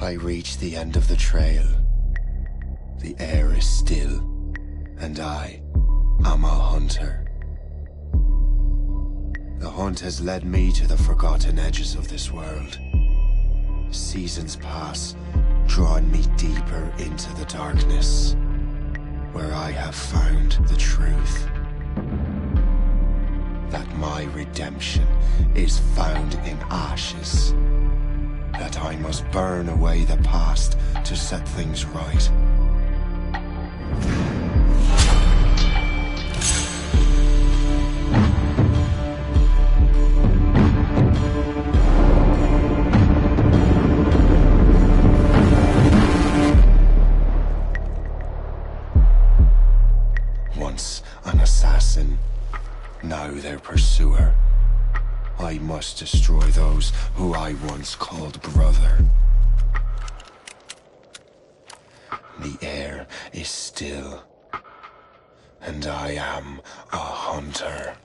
I reach the end of the trail. The air is still, and I am a hunter. The hunt has led me to the forgotten edges of this world. Seasons pass, drawing me deeper into the darkness, where I have found the truth. That my redemption is found in ashes. That I must burn away the past to set things right. Once an assassin, now their pursuer. I must destroy those who I once called brother. The air is still, and I am a hunter.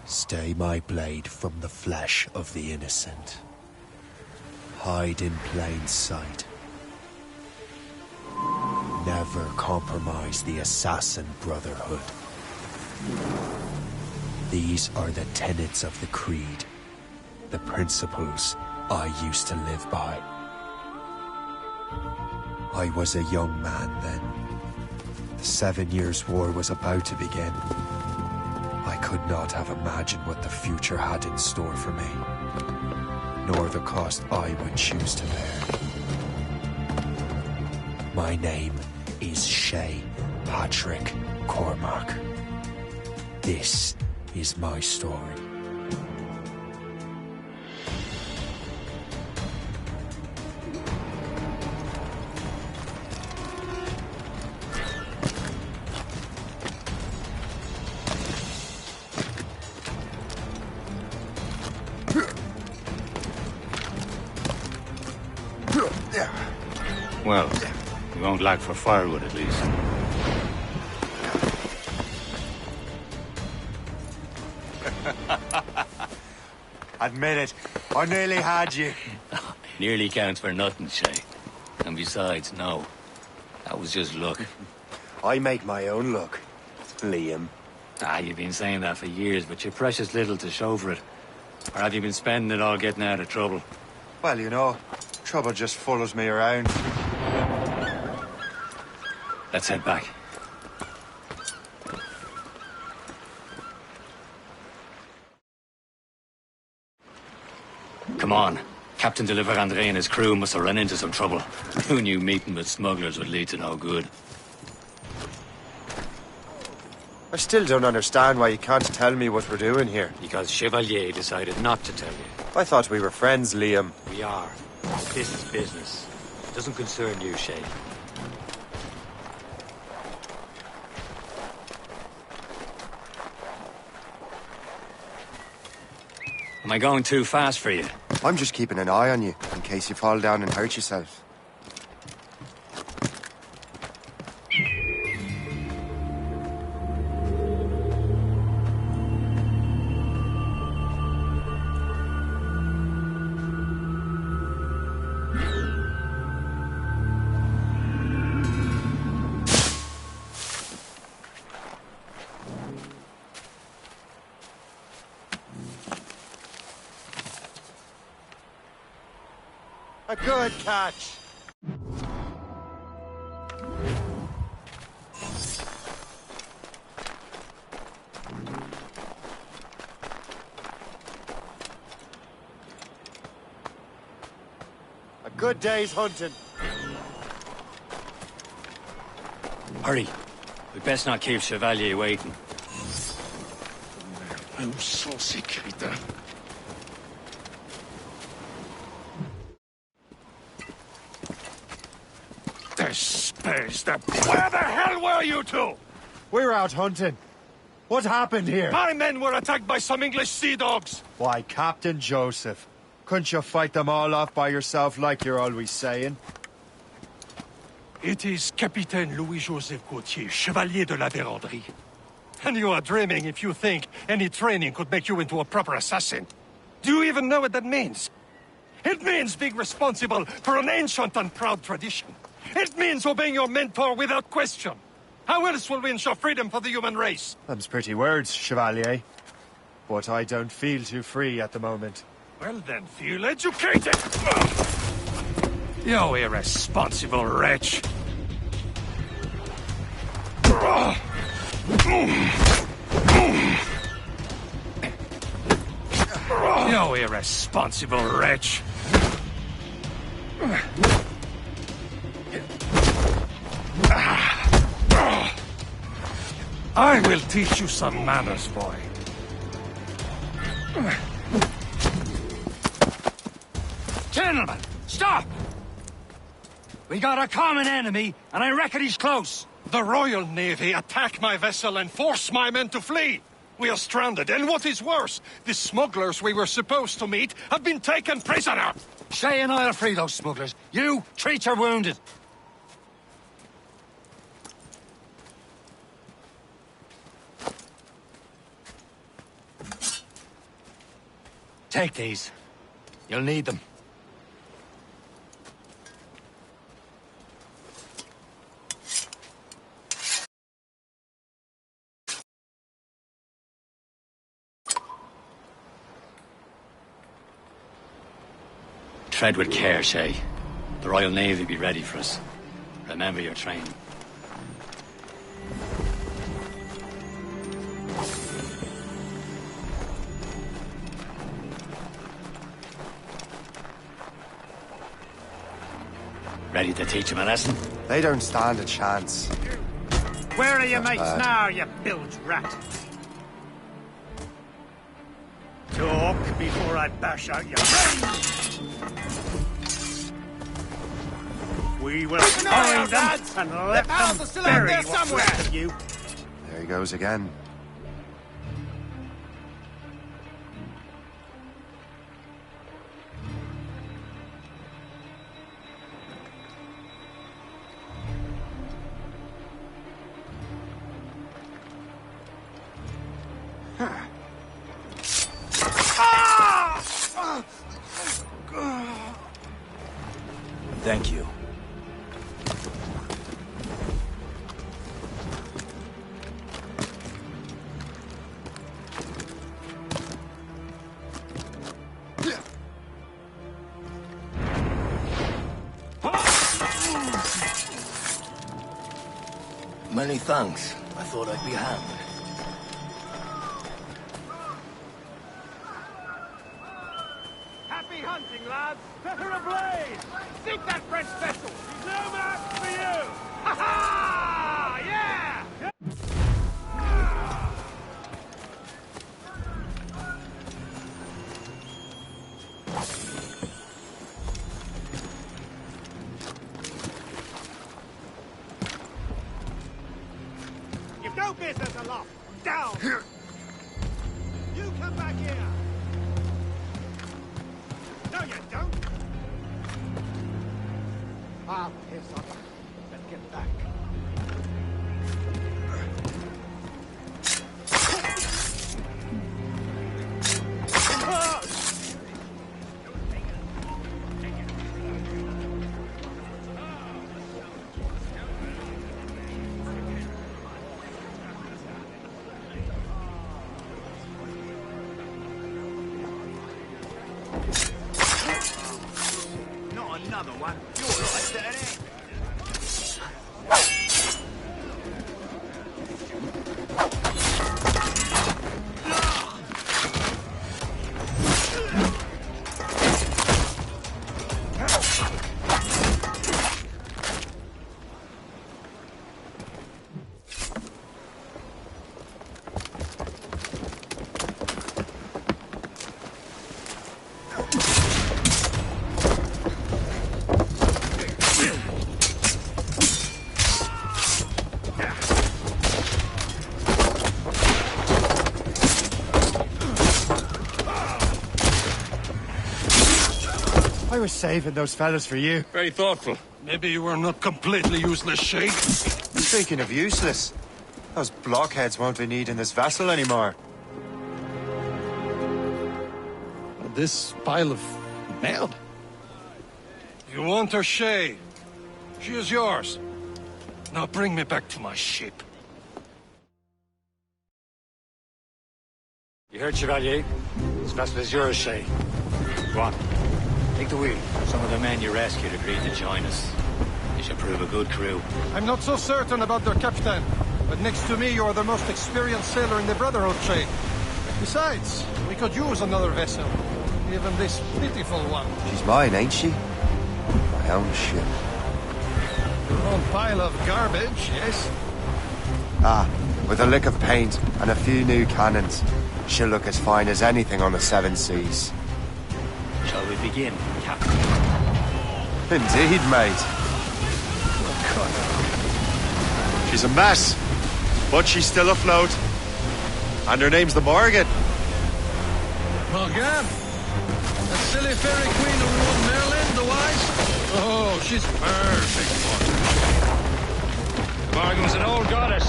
Stay my blade from the flesh of the innocent. Hide in plain sight. Never compromise the assassin brotherhood. These are the tenets of the creed, the principles I used to live by. I was a young man then. The 7 Years' War was about to begin. I could not have imagined what the future had in store for me, nor the cost I would choose to bear. My name is Shay Patrick Cormac. This is my story. Well, we won't lack for firewood at least. Admit it, I nearly had you. Nearly counts for nothing, Shay. And besides, no. That was just luck. I make my own luck, Liam. You've been saying that for years, but you're precious little to show for it. Or have you been spending it all getting out of trouble? Well, you know, trouble just follows me around. Let's head back. Come on. Captain de Liverandre and his crew must have run into some trouble. Who knew meeting with smugglers would lead to no good? I still don't understand why you can't tell me what we're doing here. Because Chevalier decided not to tell you. I thought we were friends, Liam. We are. This is business. It doesn't concern you, Shay. Am I going too fast for you? I'm just keeping an eye on you, in case you fall down and hurt yourself. A good catch. good day's hunting. Hurry. We best not keep Chevalier waiting. Où sont ces crétins? Where the hell were you two? We're out hunting. What happened here? My men were attacked by some English sea dogs. Why, Captain Joseph. Couldn't you fight them all off by yourself like you're always saying? It is Capitaine Louis-Joseph Gauthier, Chevalier de la Vérendrye. And you are dreaming if you think any training could make you into a proper assassin. Do you even know what that means? It means being responsible for an ancient and proud tradition. It means obeying your mentor without question. How else will we ensure freedom for the human race? Them's pretty words, Chevalier. But I don't feel too free at the moment. Well then, feel educated! You irresponsible wretch! You irresponsible wretch! I will teach you some manners, boy. Gentlemen, stop! We got a common enemy, and I reckon he's close. The Royal Navy attack my vessel and force my men to flee. We are stranded, and what is worse, the smugglers we were supposed to meet have been taken prisoner. Shay and I'll free those smugglers. You, treat your wounded. Take these. You'll need them. Tread with care, Shay. The Royal Navy be ready for us. Remember your training. Ready to teach him a lesson? They don't stand a chance. Where are your mates now, you bilge rat? Talk before I bash out your brains! We will find them and let them bury what's left of you. There he goes again. Thank you. Many thanks. I thought I'd be hanged. Happy hunting, lads! Set her ablaze! Sink that French vessel! She's no match for you! Ha ha! Yeah! You've no business aloft! Down! You come back here! No, you don't! Ah, here's something. Let's get back. Not another one. You're right there. I was saving those fellas for you. Very thoughtful. Maybe you were not completely useless, Shay. Speaking of useless, those blockheads won't be needing this vessel anymore. This pile of merde? You want her, Shay? She is yours. Now bring me back to my ship. You heard, Chevalier? This vessel is yours, Shay. Go on. Take the wheel. Some of the men you rescued agreed to join us. You should prove a good crew. I'm not so certain about their captain, but next to me you are the most experienced sailor in the Brotherhood, Shay. Besides, we could use another vessel. Even this pitiful one. She's mine, ain't she? My own ship. Your own pile of garbage, yes? Ah, with a lick of paint and a few new cannons, she'll look as fine as anything on the Seven Seas. Shall we begin, Captain? Indeed, mate. She's a mess, but she's still afloat. And her name's the Morgan. Morgan? That silly fairy queen who ruled Merlin, the wise? Oh, she's perfect for her. Morgan was an old goddess,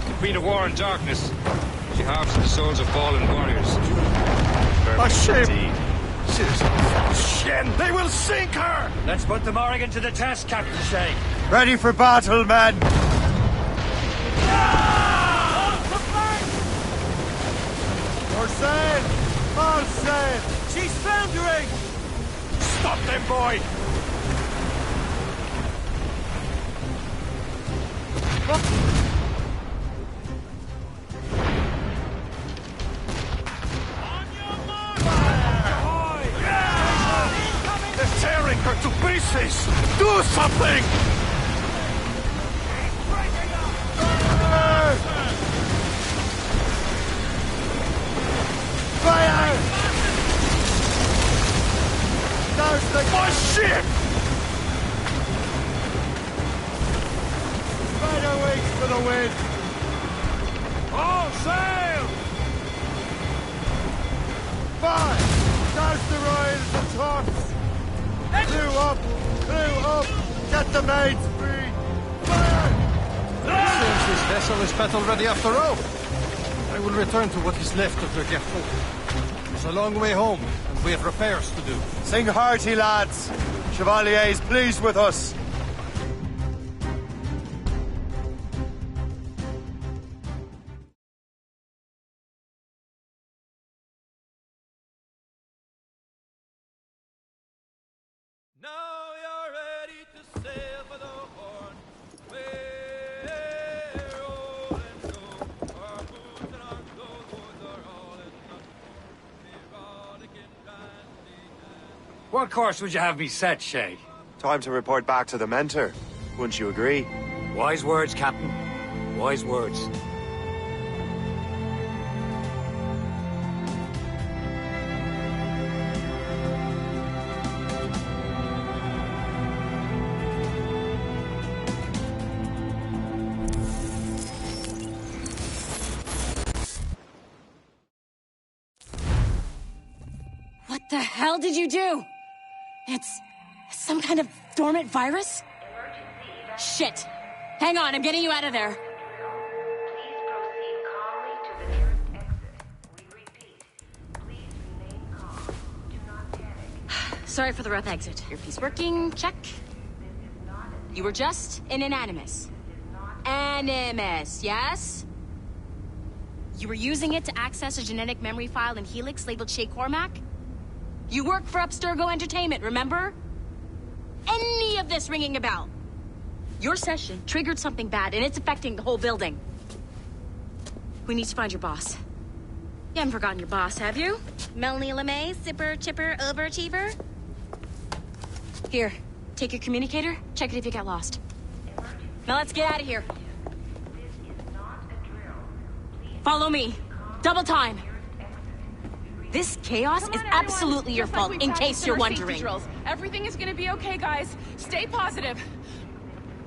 the queen of war and darkness. She harvested the souls of fallen warriors. A shame! Shen, they will sink her! Let's put the Morrigan to the test, Captain Shay. Ready for battle, men! More sail! More sail! She's foundering! Stop them, boy! They're tearing her to pieces! Do something! Fire! Douse the... My ship! Spider wings for the wind! All sail! Fire! Douse the royals and tops! Crew up! Get the maids free! Fire! Seems this vessel is battle ready after all. I will return to what is left of the Gerfaut. It's a long way home, and we have repairs to do. Sing hearty, lads! Chevalier is pleased with us. Now you're ready to sail for the Horn. We're rolling low. Our boots and our clothes are all in the erotic and dandy. What course would you have me set, Shay? Time to report back to the mentor. Wouldn't you agree? Wise words, Captain. Wise words. What the hell did you do? It's some kind of dormant virus? Shit. Hang on, I'm getting you out of there. Please proceed calmly to the nearest exit. We repeat, please remain calm. Do not panic. Sorry for the rough exit. Earpiece working, check. This is not a You were just in an animus. Animus, yes? You were using it to access a genetic memory file in Helix labeled Shay Cormac? You work for Abstergo Entertainment, remember? Any of this ringing a bell? Your session triggered something bad, and it's affecting the whole building. We need to find your boss. You haven't forgotten your boss, have you? Melanie LeMay, zipper, chipper, overachiever? Here, take your communicator, check it if you got lost. Now let's get out of here. This is not a drill. Please Follow me. Double time. nearest exit. This chaos is absolutely your fault, in case you're wondering. Everything is gonna be okay, guys. Stay positive.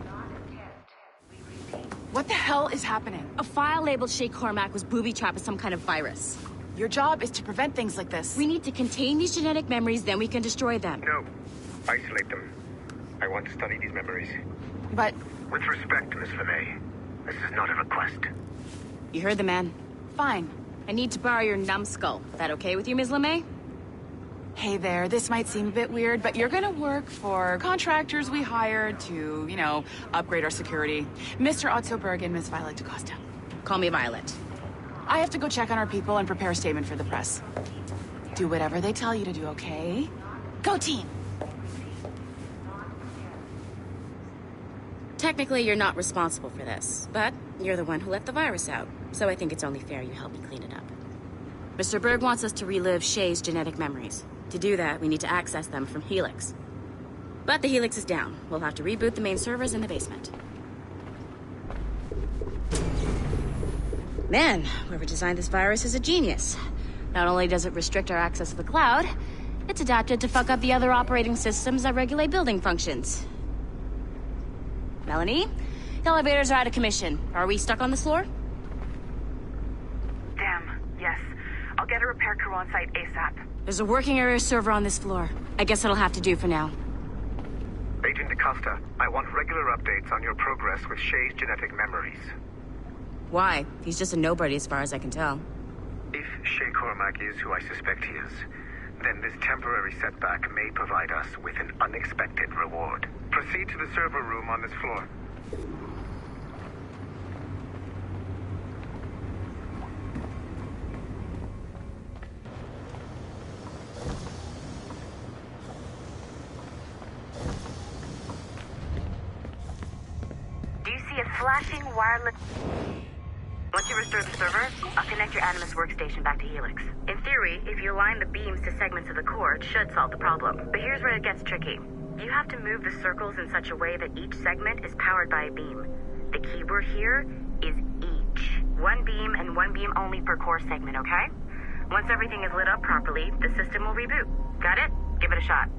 Not a test. We repeat. What the hell is happening? A file labeled Shay Cormac was booby-trapped with some kind of virus. Your job is to prevent things like this. We need to contain these genetic memories, then we can destroy them. No. Isolate them. I want to study these memories. But With respect, Miss LeMay, this is not a request. You heard the man. fine. I need to borrow your numbskull. That okay with you, Ms. LeMay? Hey there, this might seem a bit weird, but you're gonna work for contractors we hired to, you know, upgrade our security. Mr. Otto Berg and Miss Violet DaCosta. Call me Violet. I have to go check on our people and prepare a statement for the press. Do whatever they tell you to do, okay? Go team! Technically, you're not responsible for this, but you're the one who let the virus out, so I think it's only fair you help me clean it up. Mr. Berg wants us to relive Shay's genetic memories. To do that, we need to access them from Helix. But the Helix is down. We'll have to reboot the main servers in the basement. Man, whoever designed this virus is a genius. Not only does it restrict our access to the cloud, it's adapted to fuck up the other operating systems that regulate building functions. Melanie? The elevators are out of commission. Are we stuck on this floor? Damn, yes. I'll get a repair crew on site ASAP. There's a working area server on this floor. I guess it'll have to do for now. Agent DaCosta, I want regular updates on your progress with Shay's genetic memories. Why? He's just a nobody as far as I can tell. If Shay Cormac is who I suspect he is, then this temporary setback may provide us with an unexpected reward. Proceed to the server room on this floor. Do you see a flashing wireless... Once you restore the server, I'll connect your Animus workstation back to Helix. In theory, if you align the beams to segments of the core, it should solve the problem. But here's where it gets tricky. You have to move the circles in such a way that each segment is powered by a beam. The keyword here is each. One beam and one beam only per core segment, okay? Once everything is lit up properly, the system will reboot. Got it? Give it a shot.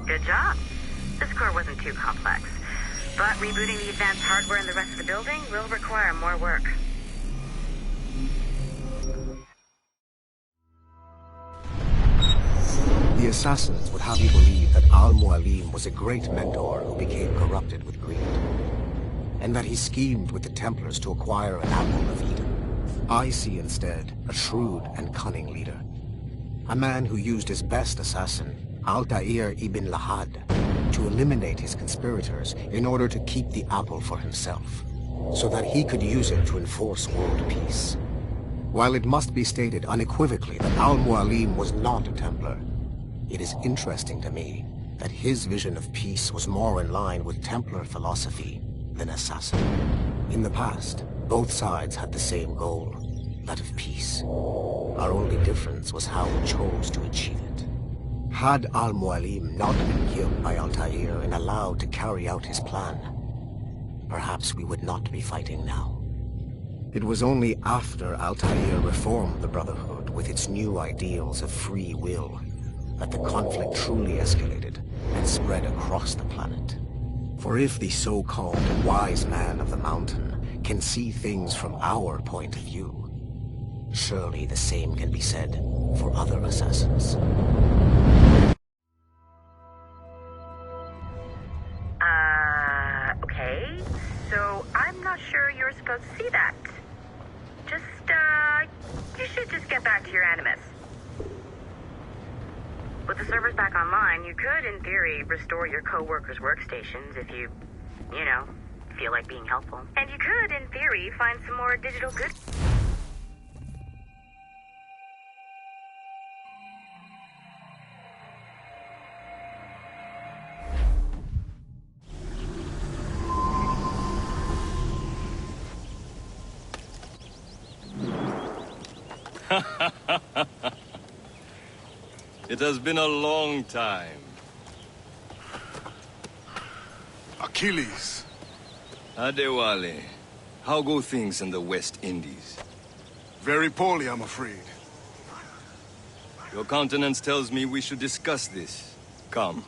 Good job. This core wasn't too complex. But rebooting the advanced hardware in the rest of the building will require more work. The assassins would have you believe that Al-Mualim was a great mentor who became corrupted with greed, and that he schemed with the Templars to acquire an Apple of Eden. I see instead a shrewd and cunning leader, a man who used his best assassin, Altair ibn Lahad, to eliminate his conspirators in order to keep the apple for himself, so that he could use it to enforce world peace. While it must be stated unequivocally that Al-Mualim was not a Templar, it is interesting to me that his vision of peace was more in line with Templar philosophy than assassin. In the past, both sides had the same goal, that of peace. Our only difference was how we chose to achieve it. Had Al-Mualim not been killed by Altair and allowed to carry out his plan, perhaps we would not be fighting now. It was only after Altair reformed the Brotherhood with its new ideals of free will that the conflict truly escalated and spread across the planet. For if the so-called wise man of the mountain can see things from our point of view, surely the same can be said for other assassins. Okay. So, I'm not sure you're supposed to see that. You should just get back to your Animus. With the servers back online, you could, in theory, restore your co-workers' workstations if you feel like being helpful. And you could, in theory, find some more digital goods. It has been a long time. Achilles. Adewale, how go things in the West Indies? Very poorly, I'm afraid. Your countenance tells me we should discuss this. Come.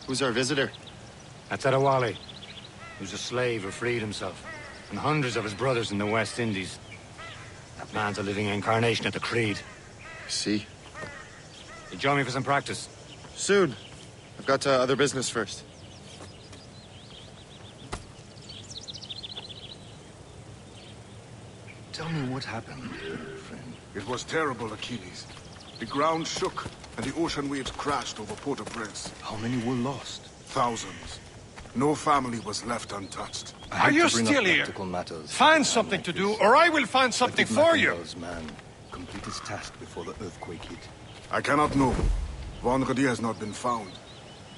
Who's our visitor? That's Adewale. Who's a slave who freed himself. and hundreds of his brothers in the West Indies. That man's a living incarnation of the Creed. I see. You join me for some practice? Soon. I've got other business first. Tell me what happened, friend. It was terrible, Achilles. The ground shook, and the ocean waves crashed over Port-au-Prince. How many were lost? Thousands. No family was left untouched. Are you still here? Find something to do, or I will find something for you! Man complete his task before the earthquake hit. I cannot know. Vonredi has not been found.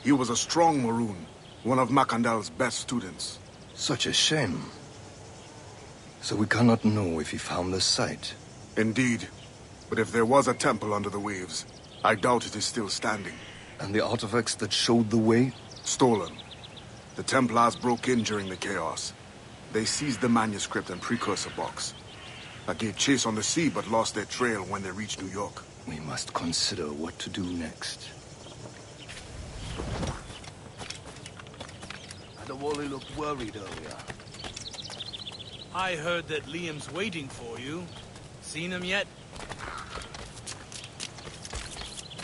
He was a strong Maroon, one of Macandal's best students. Such a shame. So we cannot know if he found the site. Indeed. But if there was a temple under the waves, I doubt it is still standing. And the artifacts that showed the way? Stolen. The Templars broke in during the chaos. They seized the manuscript and precursor box. I gave chase on the sea, but lost their trail when they reached New York. We must consider what to do next. Adewale looked worried earlier. I heard that Liam's waiting for you. Seen him yet?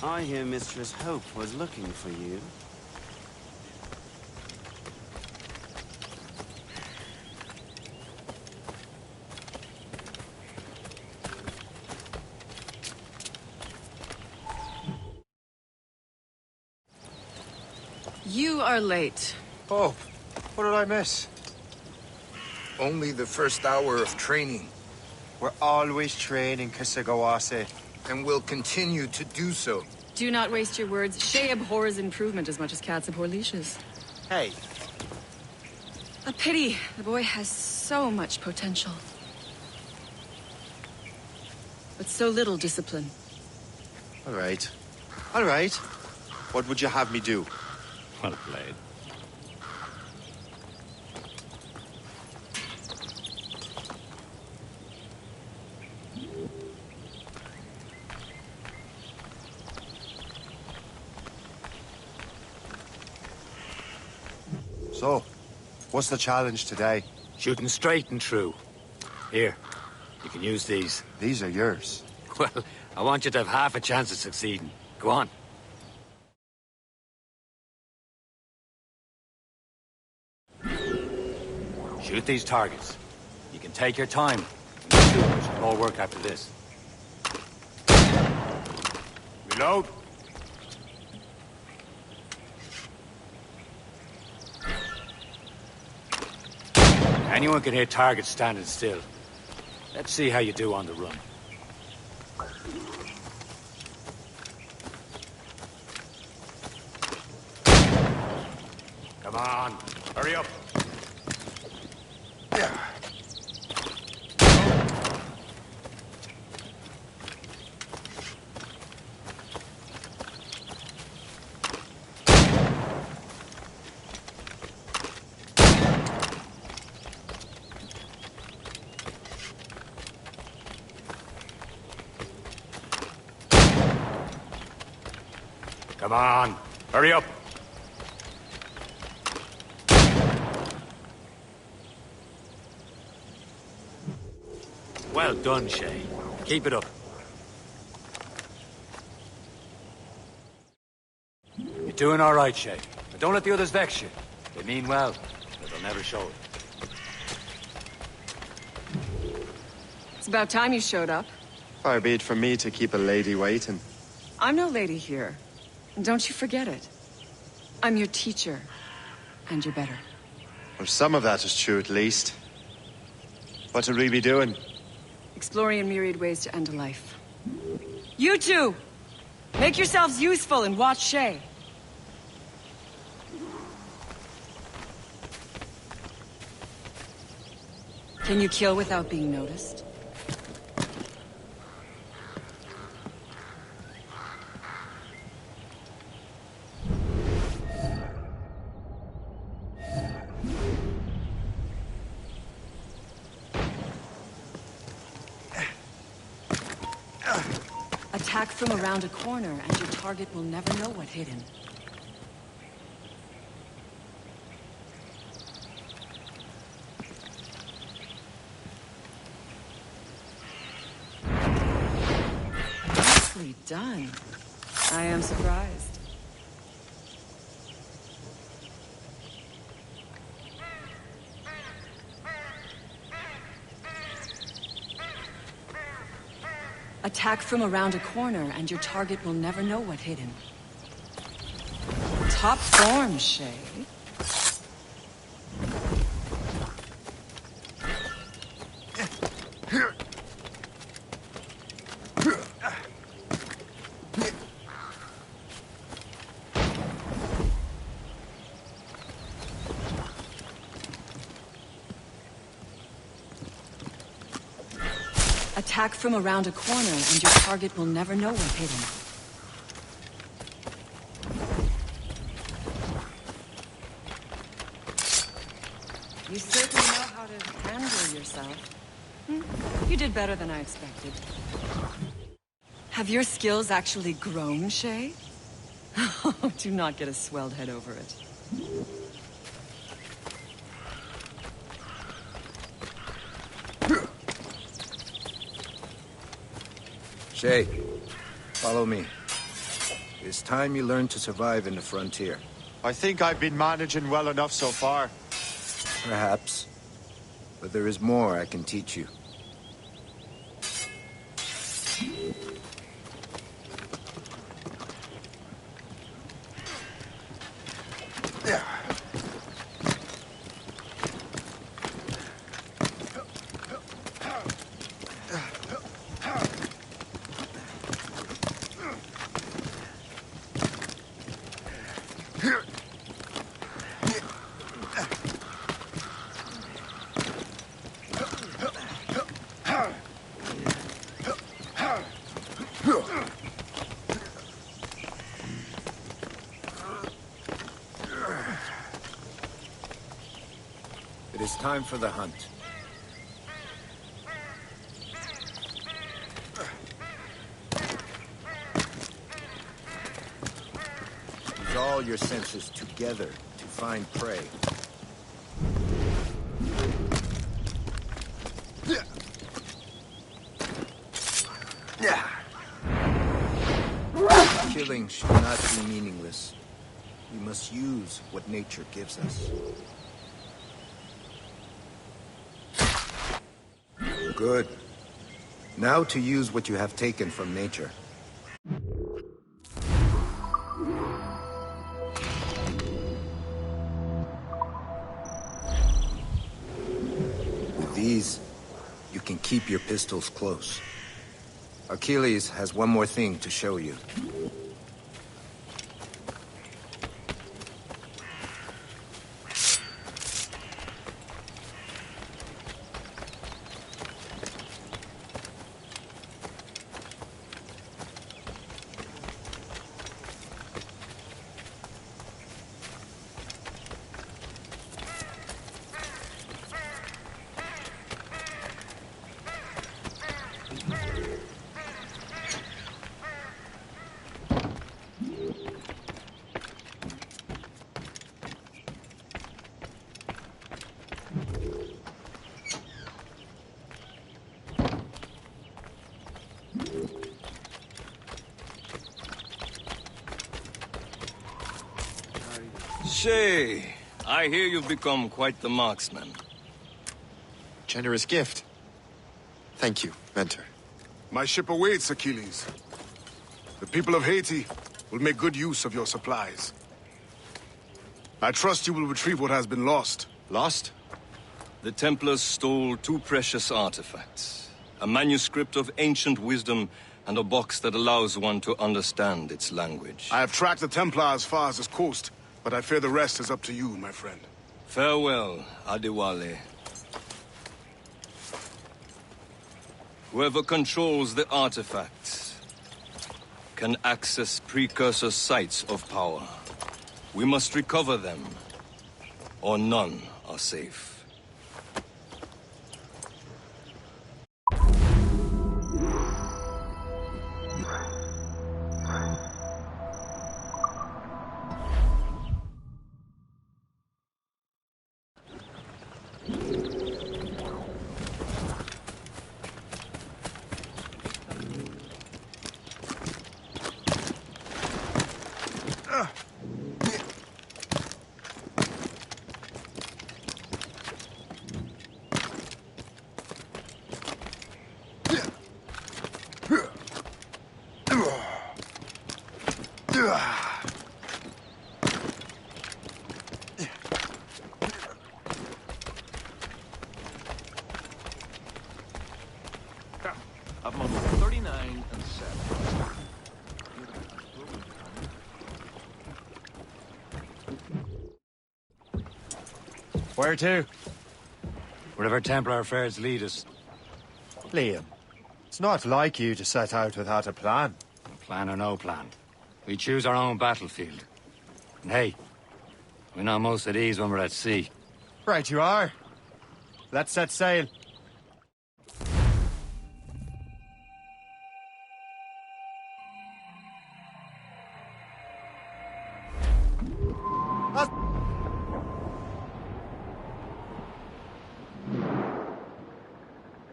I hear Mistress Hope was looking for you. You are late. Oh, what did I miss? Only the first hour of training. We're always training, Kisagawase. And will continue to do so. Do not waste your words. Shay abhors improvement as much as cats abhor leashes. Hey. A pity. The boy has so much potential. But so little discipline. All right. All right. What would you have me do? Well played. So, what's the challenge today? Shooting straight and true. Here, you can use these. These are yours. Well, I want you to have half a chance of succeeding. Go on. Shoot these targets. You can take your time. It should all work after this. Reload. Anyone can hit targets standing still. Let's see how you do on the run. Come on, hurry up. Come on, hurry up. Well done, Shay. Keep it up. You're doing all right, Shay. But don't let the others vex you. They mean well, but they'll never show it. It's about time you showed up. Far be it from me to keep a lady waiting. I'm no lady here. And don't you forget it. I'm your teacher. And you're better. Well, some of that is true, at least. What should we be doing? Exploring a myriad ways to end a life. You two! Make yourselves useful and watch Shay. Can you kill without being noticed? Attack from around a corner, and your target will never know what hit him. actually done. I am surprised. Attack from around a corner, and your target will never know what hit him. Top form, Shay. Attack from around a corner, and your target will never know what hit him. You certainly know how to handle yourself. You did better than I expected. Have your skills actually grown, Shay? Do not get a swelled head over it. Shay, follow me. It's time you learn to survive in the frontier. I think I've been managing well enough so far. Perhaps. But there is more I can teach you. It is time for the hunt. Use all your senses together to find prey. Killing should not be meaningless. We must use what nature gives us. Good. Now to use what you have taken from nature. With these, you can keep your pistols close. Achilles has one more thing to show you. Shay, I hear you've become quite the marksman. Generous gift. Thank you, Mentor. My ship awaits, Achilles. The people of Haiti will make good use of your supplies. I trust you will retrieve what has been lost. Lost? The Templars stole 2 precious artifacts. A manuscript of ancient wisdom and a box that allows one to understand its language. I have tracked the Templar as far as this coast, but I fear the rest is up to you, my friend. Farewell, Adewale. Whoever controls the artifacts can access precursor sites of power. We must recover them, or none are safe. Where to? Wherever Templar affairs lead us. Liam, it's not like you to set out without a plan. Plan or no plan. We choose our own battlefield. And hey, we're not most at ease when we're at sea. Right you are. Let's set sail.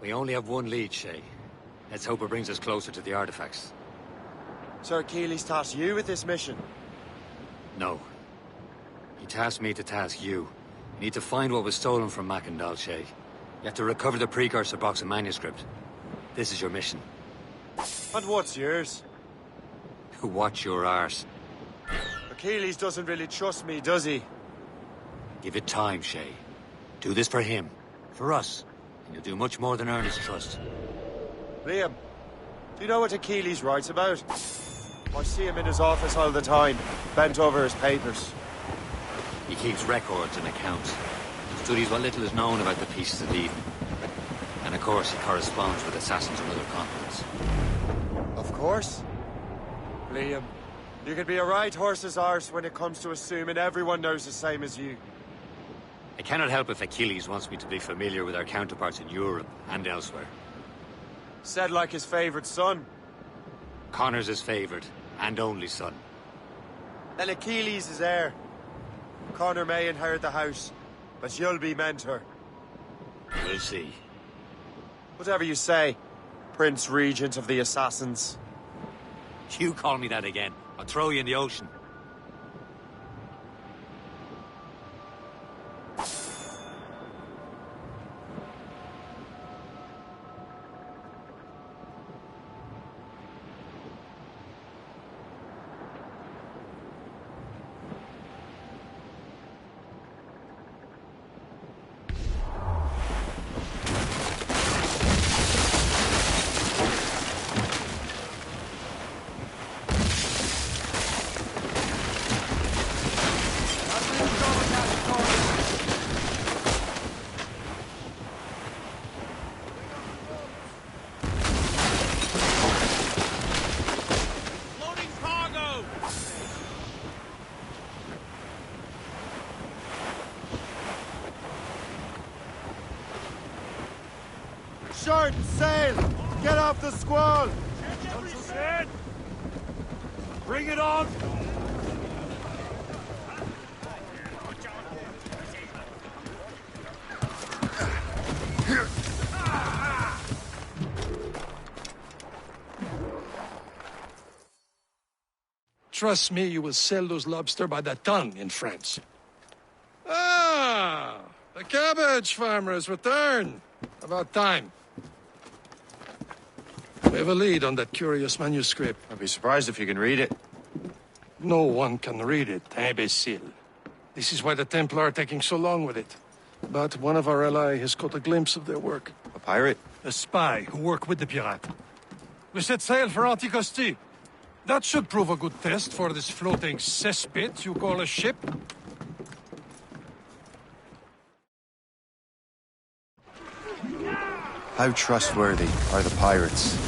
We only have one lead, Shay. Let's hope it brings us closer to the artifacts. Sir Keeley's tasked you with this mission. No. He tasked me to task you. You need to find what was stolen from Mackandal, Shay. You have to recover the precursor box and manuscript. This is your mission. And what's yours? Watch your arse. Achilles doesn't really trust me, does he? Give it time, Shay. Do this for him. For us. And you'll do much more than earn his trust. Liam, do you know what Achilles writes about? I see him in his office all the time, bent over his papers. He keeps records and accounts. Studies what little is known about the pieces of Eden. And of course, he corresponds with assassins on other continents. Of course. Liam, you can be a right horse's arse when it comes to assuming everyone knows the same as you. I cannot help if Achilles wants me to be familiar with our counterparts in Europe and elsewhere. Said like his favorite son. Connor's his favorite and only son. Then Achilles is heir. Connor may inherit the house, but you'll be mentor. We'll see. Whatever you say, Prince Regent of the Assassins. You call me that again, I'll throw you in the ocean. Short sail! Get off the squall! Bring it on! Trust me, you will sell those lobster by the ton in France. Ah! The cabbage farmers return! About time. We have a lead on that curious manuscript. I'd be surprised if you can read it. No one can read it, imbecile. This is why the Templar are taking so long with it. But one of our allies has caught a glimpse of their work. A pirate? A spy who worked with the pirate. We set sail for Anticosti. That should prove a good test for this floating cesspit you call a ship. How trustworthy are the pirates?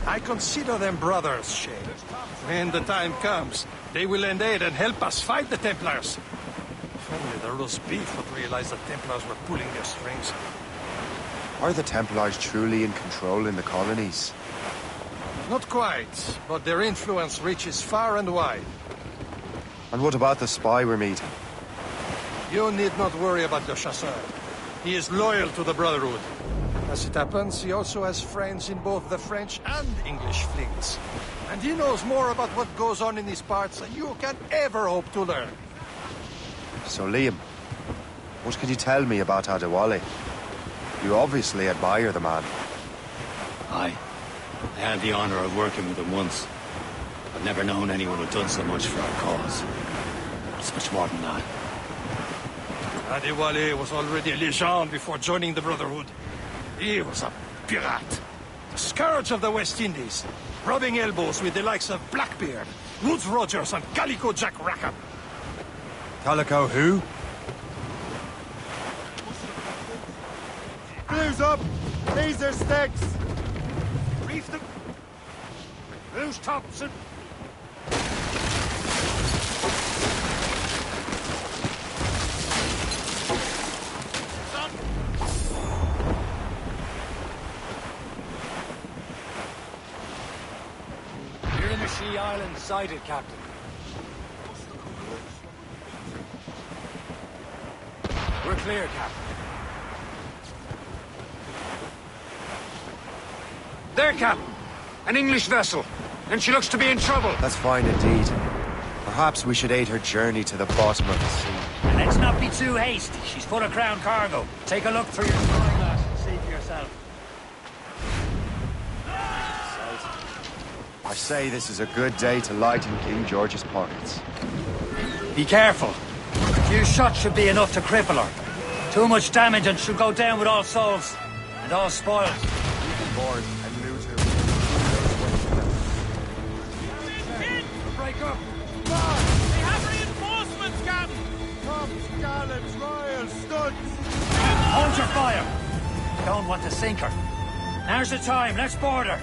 I consider them brothers, Shay. When the time comes, they will lend aid and help us fight the Templars. If only the roast beef would realize the Templars were pulling their strings. Are the Templars truly in control in the colonies? Not quite, but their influence reaches far and wide. And what about the spy we're meeting? You need not worry about the chasseur. He is loyal to the Brotherhood. As it happens, he also has friends in both the French and English fleets. And he knows more about what goes on in these parts than you can ever hope to learn. So, Liam, what can you tell me about Adewale? You obviously admire the man. Aye. I had the honor of working with him once. I've never known anyone who'd done so much for our cause. It's much more than that. Adewale was already a legend before joining the Brotherhood. He was a pirate. The scourge of the West Indies. Rubbing elbows with the likes of Blackbeard, Woodes Rogers, and Calico Jack Rackham. Calico who? These are sticks! Reef them! Loose tops and... You're in the She Island sighted, Captain. We're clear, Captain. There, Captain! An English vessel, and she looks to be in trouble. That's fine indeed. Perhaps we should aid her journey to the bottom of the sea. And let's not be too hasty. She's full of crown cargo. Take a look through your spyglass and see for yourself. I say this is a good day to lighten King George's pockets. Be careful. A few shots should be enough to cripple her. Too much damage and she'll go down with all souls. And all spoils. Board and loot her. Break up! They have reinforcements, Captain! Tops, gallops, royals, studs! Hold your fire! Don't want to sink her. Now's the time. Let's board her.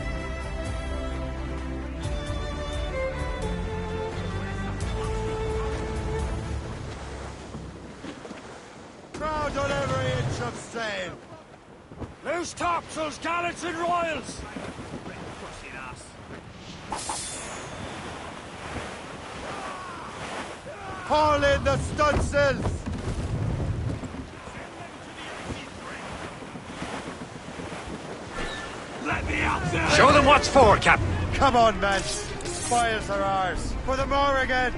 Crowd on every inch of sail! Loose topsails, gallants and royals! Haul in the stunsails! Let me out there! Show them what's for, Captain. Come on, men! The spoils are ours! For the Morrigan!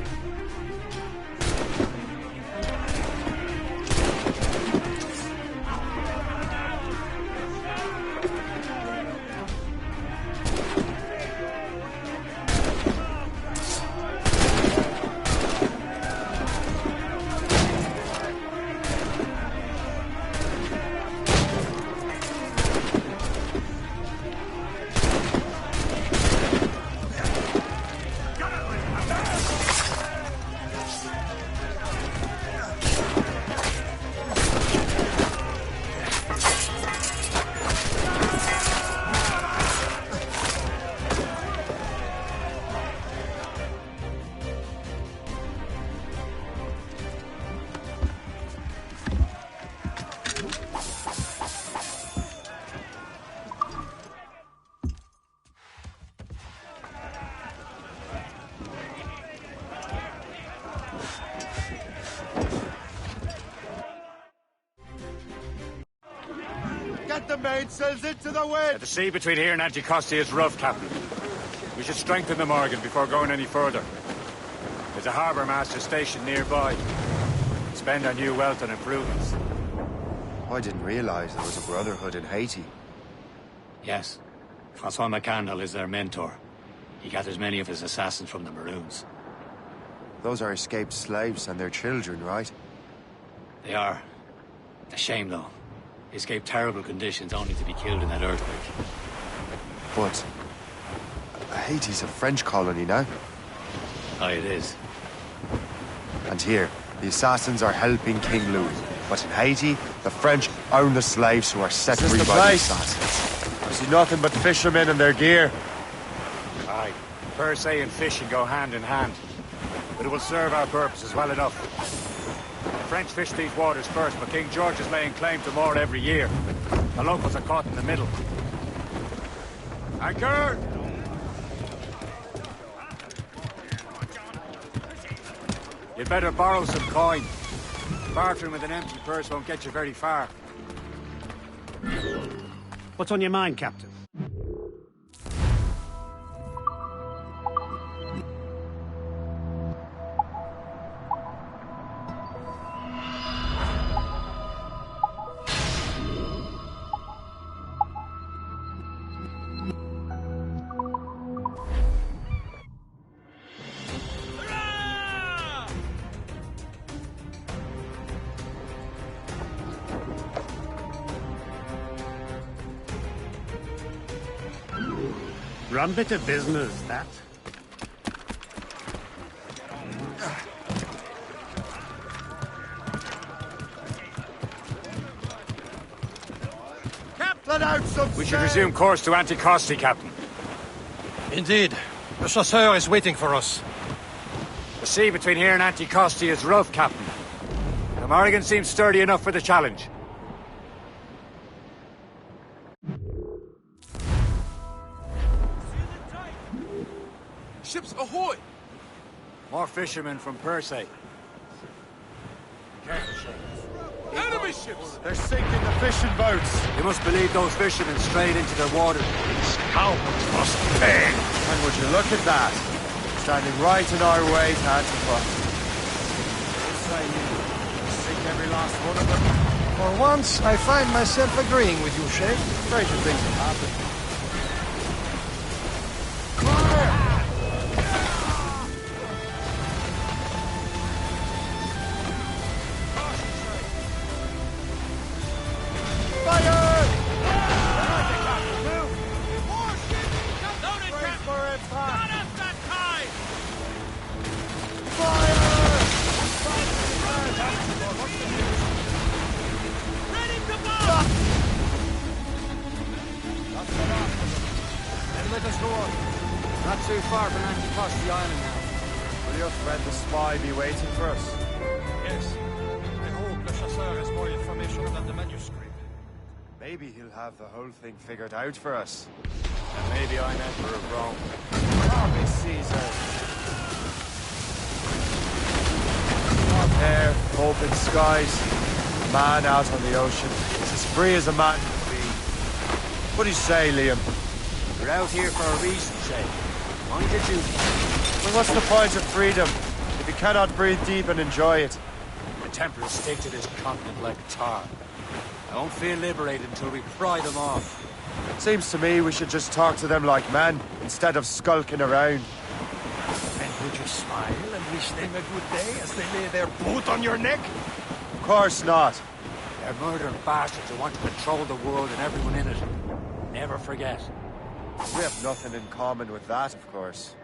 Get the mainsails into the wind! The sea between here and Anticosti is rough, Captain. We should strengthen the Morgan before going any further. There's a harbour master stationed nearby. Spend our new wealth on improvements. I didn't realize there was a brotherhood in Haiti. Yes. Francois McCandle is their mentor. He gathers many of his assassins from the Maroons. Those are escaped slaves and their children, right? They are. A shame, though. They escaped terrible conditions only to be killed in that earthquake. But Haiti's a French colony now. Aye, it is. And here, the assassins are helping King Louis. But in Haiti, the French own the slaves who are set free by the assassins. I see nothing but fishermen and their gear. Aye. Per se and fishing go hand in hand. But it will serve our purposes well enough. The French fish these waters first, but King George is laying claim to more every year. The locals are caught in the middle. Anchor! You'd better borrow some coin. Bartering with an empty purse won't get you very far. What's on your mind, Captain? Rum bit of business, that. Let out some We should resume course to Anticosti, Captain. Indeed. The chasseur is waiting for us. The sea between here and Anticosti is rough, Captain. The Morrigan seems sturdy enough for the challenge. Ships ahoy! More fishermen from Persay. Enemy ships! They're sinking the fishing boats. You must believe those fishermen strayed into their water. Cowards must pay! And would you look at that? Standing right in our way to Anticosti. Sink every last one of them. For once, I find myself agreeing with you, Shay. Stranger things have happened. Not too far from Anticosti Island now. Will your friend the spy be waiting for us? Yes. I hope the chasseur has more information than the manuscript. Maybe he'll have the whole thing figured out for us. And maybe I'm Emperor of Rome. Army Caesar. Up there, open skies. A man out on the ocean. He's as free as a man can be. What do you say, Liam? We're out here for a reason, Shay. Mind your duty. Well, what's the point of freedom if you cannot breathe deep and enjoy it? The Templars stick to this continent like tar. I won't feel liberated until we pry them off. Seems to me we should just talk to them like men, instead of skulking around. And would you smile and wish them a good day as they lay their boot on your neck? Of course not. They're murdering bastards who want to control the world and everyone in it. Never forget. We have nothing in common with that, of course.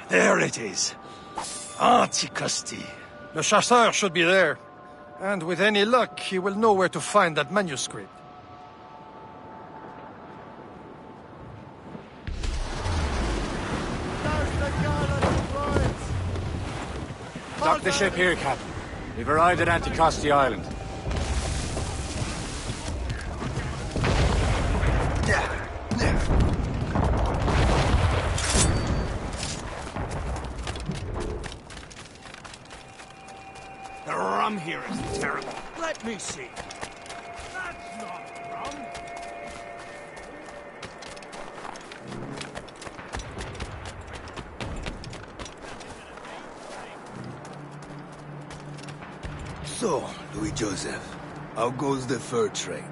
There it is. Anticosti. The chasseur should be there. And with any luck, he will know where to find that manuscript. Dock the ship here, Captain. We've arrived at Anticosti Island. The rum here is terrible. Let me see. That's not rum. So, Louis Joseph, how goes the fur trade?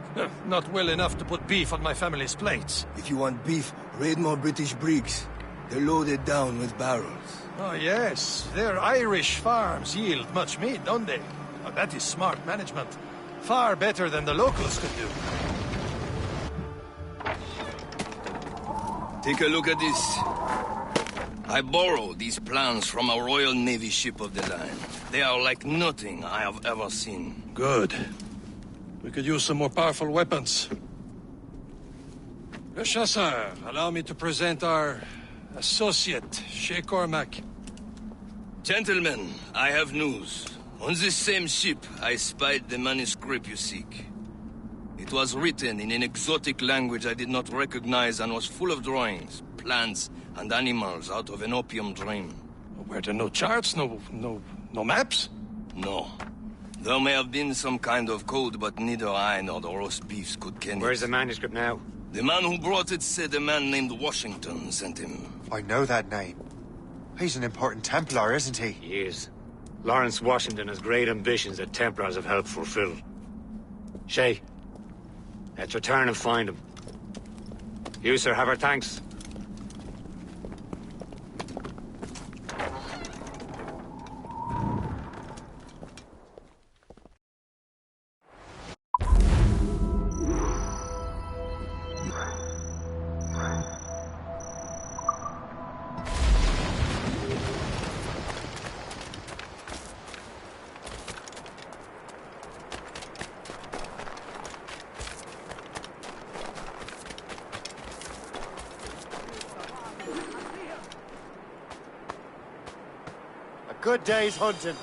Not well enough to put beef on my family's plates. If you want beef, raid more British brigs. They're loaded down with barrels. Oh, yes. Their Irish farms yield much meat, don't they? Oh, that is smart management. Far better than the locals could do. Take a look at this. I borrowed these plans from a Royal Navy ship of the line. They are like nothing I have ever seen. Good. We could use some more powerful weapons. Le Chasseur, allow me to present our associate, Shay Cormac. Gentlemen, I have news. On this same ship, I spied the manuscript you seek. It was written in an exotic language I did not recognize and was full of drawings, plants, and animals out of an opium dream. Were there no charts, no maps? No. There may have been some kind of code, but neither I nor the roast beefs could ken it. Where's the manuscript now? The man who brought it said a man named Washington sent him. I know that name. He's an important Templar, isn't he? He is. Lawrence Washington has great ambitions that Templars have helped fulfill. Shay, let's return and find him. You, sir, have our thanks. Good day's hunting.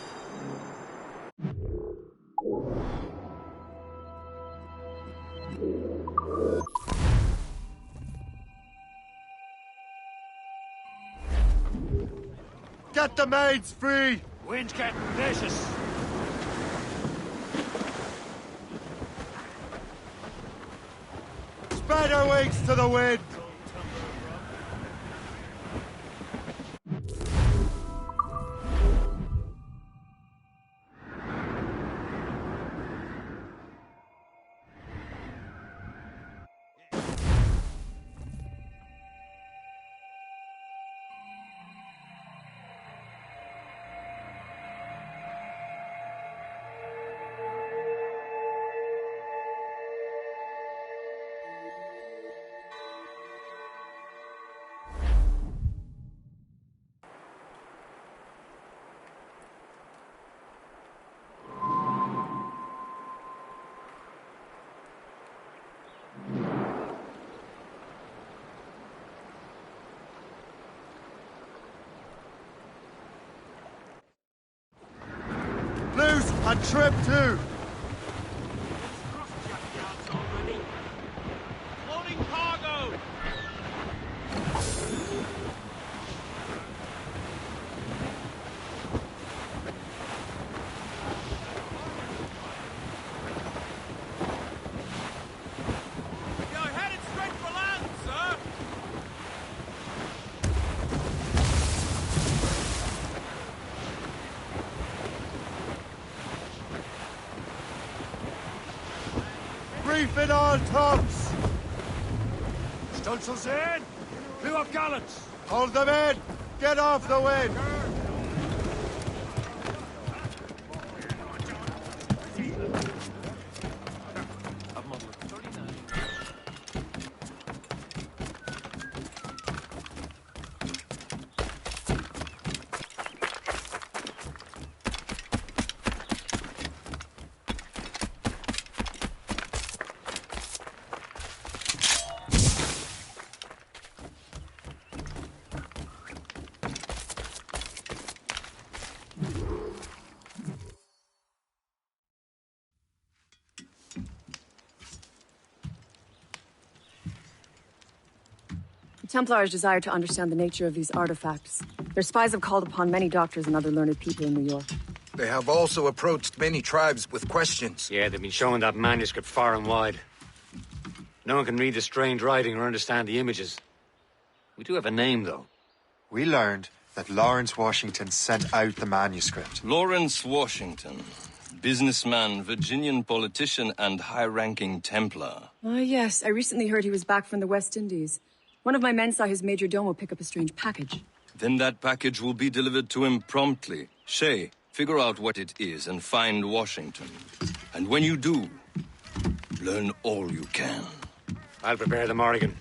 Get the maids free! Wind's getting vicious. Spread our wings to the wind! Loose and trip too! Loading cargo! You're headed straight for land, sir! Reefing all tops! Stunsails in! Clew up gallants! Hold them in! Get off the wind! The Templars desire to understand the nature of these artifacts. Their spies have called upon many doctors and other learned people in New York. They have also approached many tribes with questions. Yeah, they've been showing that manuscript far and wide. No one can read the strange writing or understand the images. We do have a name, though. We learned that Lawrence Washington sent out the manuscript. Lawrence Washington. Businessman, Virginian politician, and high-ranking Templar. Ah, yes. I recently heard he was back from the West Indies. One of my men saw his major domo pick up a strange package. Then that package will be delivered to him promptly. Shay, figure out what it is and find Washington. And when you do, learn all you can. I'll prepare the Morrigan.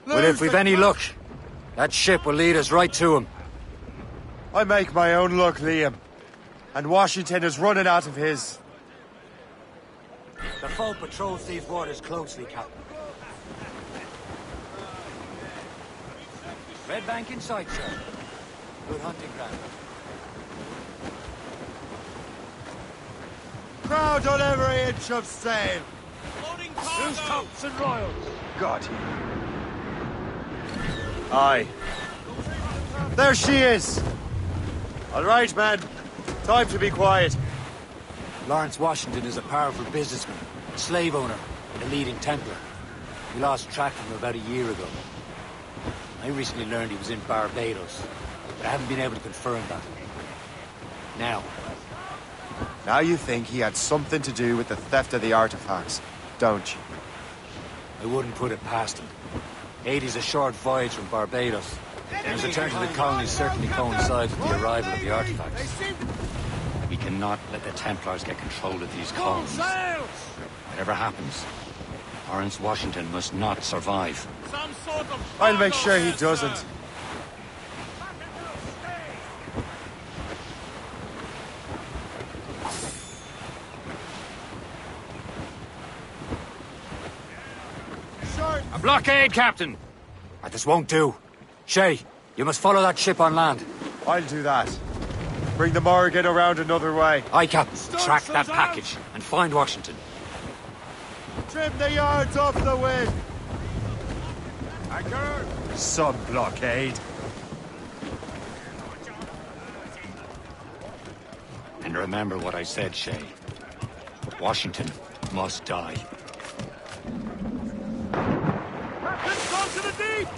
Well, if we've any luck, that ship will lead us right to him. I make my own luck, Liam. And Washington is running out of his. The foe patrols these waters closely, Captain. Red Bank in sight, sir. Good hunting ground. proud on every inch of sail. Who's tops and royals? Got him. Aye. There she is. All right, man. Time to be quiet. Lawrence Washington is a powerful businessman, a slave owner, and a leading Templar. We lost track of him about a year ago. I recently learned he was in Barbados, but I haven't been able to confirm that. Now you think he had something to do with the theft of the artifacts, don't you? I wouldn't put it past him. 80's a short voyage from Barbados, and his return to the colony certainly coincides with the arrival of the artifacts. We cannot let the Templars get control of these colonies. Whatever happens, Lawrence Washington must not survive. I'll make sure he doesn't. A blockade, Captain! This won't do. Shay, you must follow that ship on land. I'll do that. Bring the Morrigan around another way. Aye, Captain. Track that package and find Washington. Trim the yards off the wind. Anchor! Some blockade. And remember what I said, Shay. Washington must die. Let's go to the deep!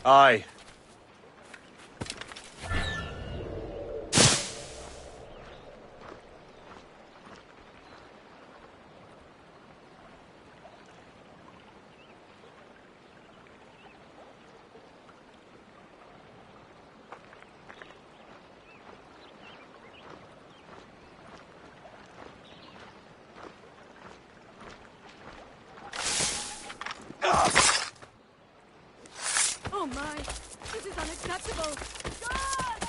Aye. Oh my! This is unacceptable! God!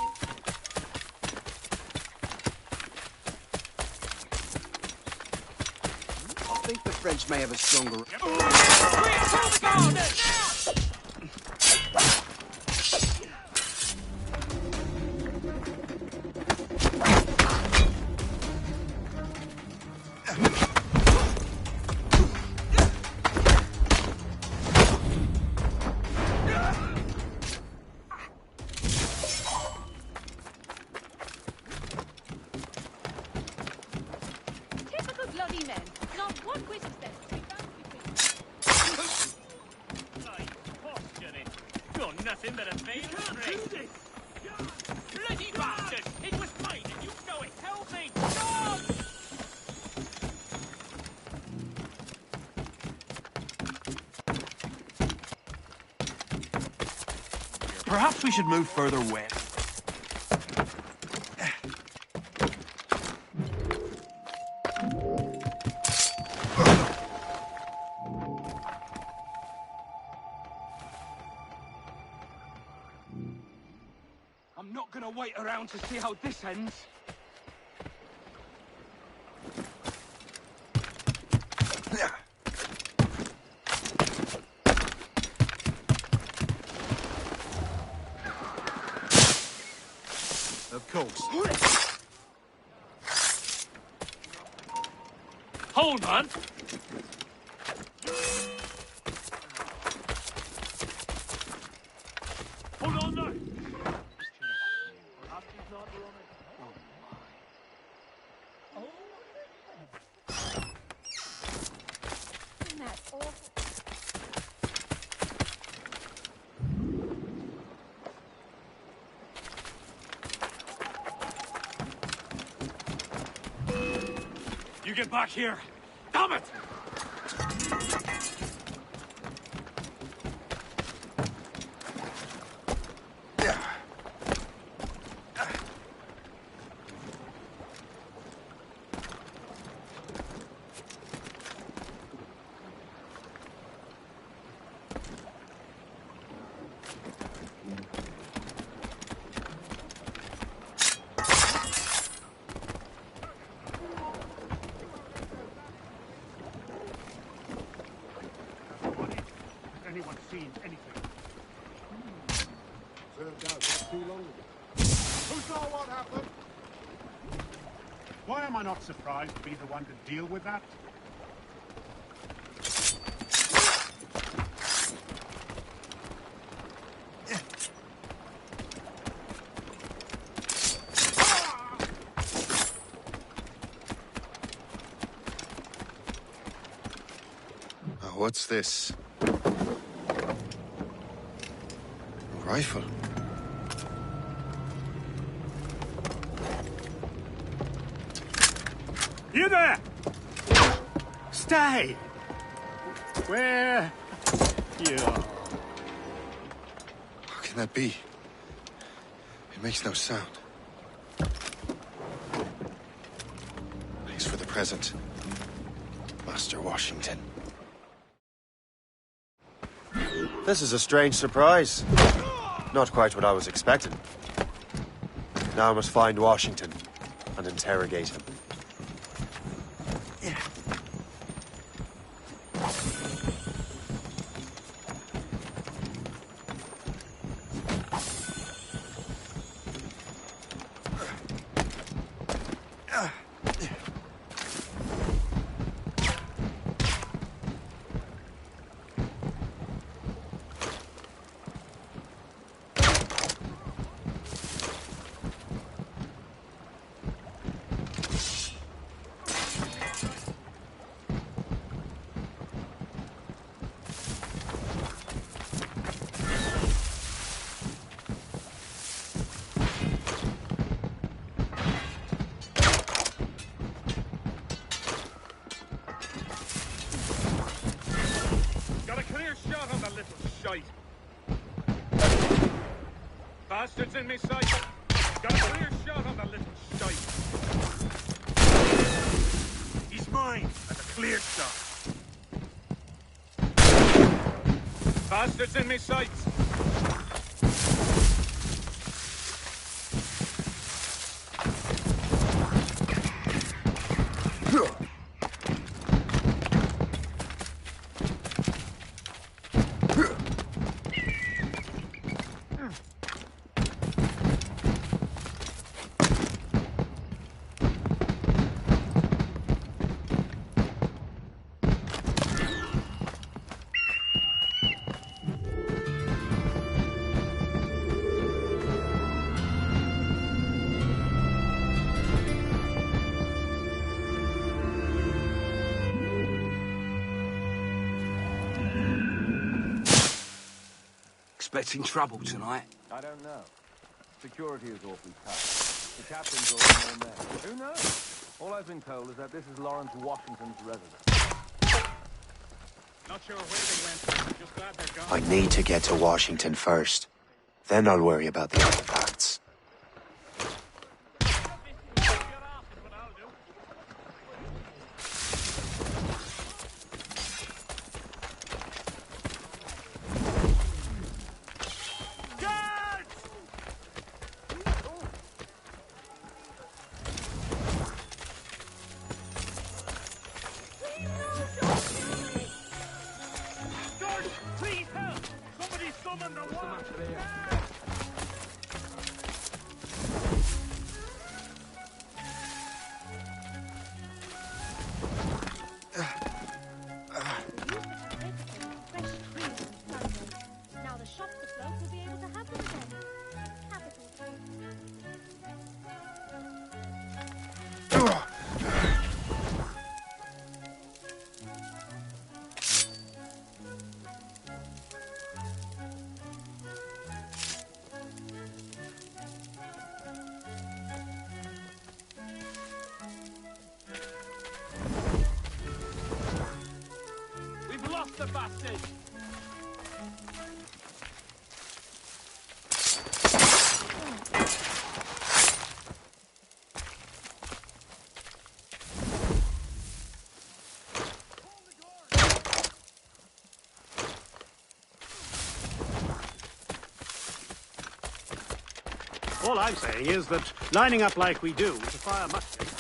I think the French may have a stronger... Typical bloody men. Not one whit of sense to be found between. You're nothing but a vain trick. Bloody bastard! It was mine and you know it! Help me! God! Perhaps we should move further west. I'm not gonna wait around to see how this ends. Of course. Hold, man! Hold on now! Isn't that You get back here! Damn it! Anyone seen anything? Served out not too long ago. Who saw what happened? Why am I not surprised to be the one to deal with that? What's this? A rifle. You there! Stay! Where you are? How can that be? It makes no sound. At least for the present. Master Washington. This is a strange surprise. Not quite what I was expecting. Now I must find Washington and interrogate him. Bastards in me sight. Got a clear shot on the little shite. He's mine. That's a clear shot. Bastards in me sight. Expecting trouble tonight? I don't know. Security is awfully tough. The captain's already on there. Who knows? All I've been told is that this is Lawrence Washington's residence. Not sure where they went. Just glad they're gone. I need to get to Washington first. Then I'll worry about the artifacts. bastard! All I'm saying is that lining up like we do to fire muskets.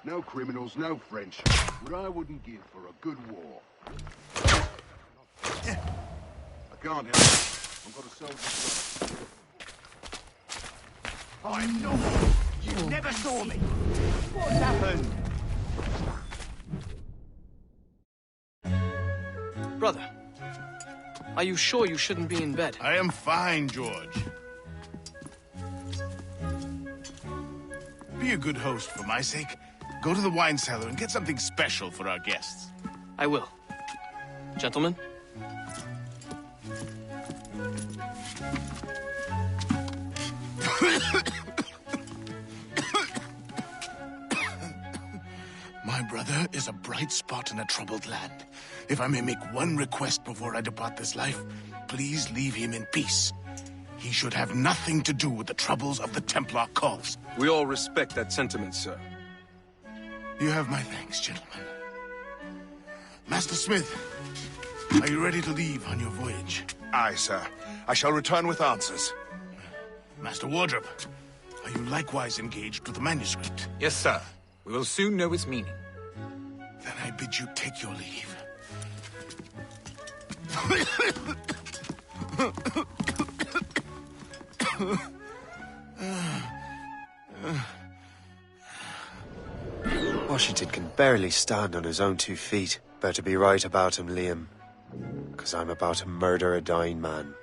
No criminals, no French. What I wouldn't give for a good war. I can't help it. I've got a soldier. I'm not. You never saw me. What's happened? Brother, are you sure you shouldn't be in bed? I am fine, George. Be a good host for my sake. Go to the wine cellar and get something special for our guests. I will. Gentlemen? My brother is a bright spot in a troubled land. If I may make one request before I depart this life, please leave him in peace. He should have nothing to do with the troubles of the Templar cause. We all respect that sentiment, sir. You have my thanks, gentlemen. Master Smith, are you ready to leave on your voyage? Aye, sir. I shall return with answers. Master Wardrop, are you likewise engaged with the manuscript? Yes, sir. We will soon know its meaning. Then I bid you take your leave. Washington can barely stand on his own 2 feet. Better be right about him, Liam. 'Cause I'm about to murder a dying man.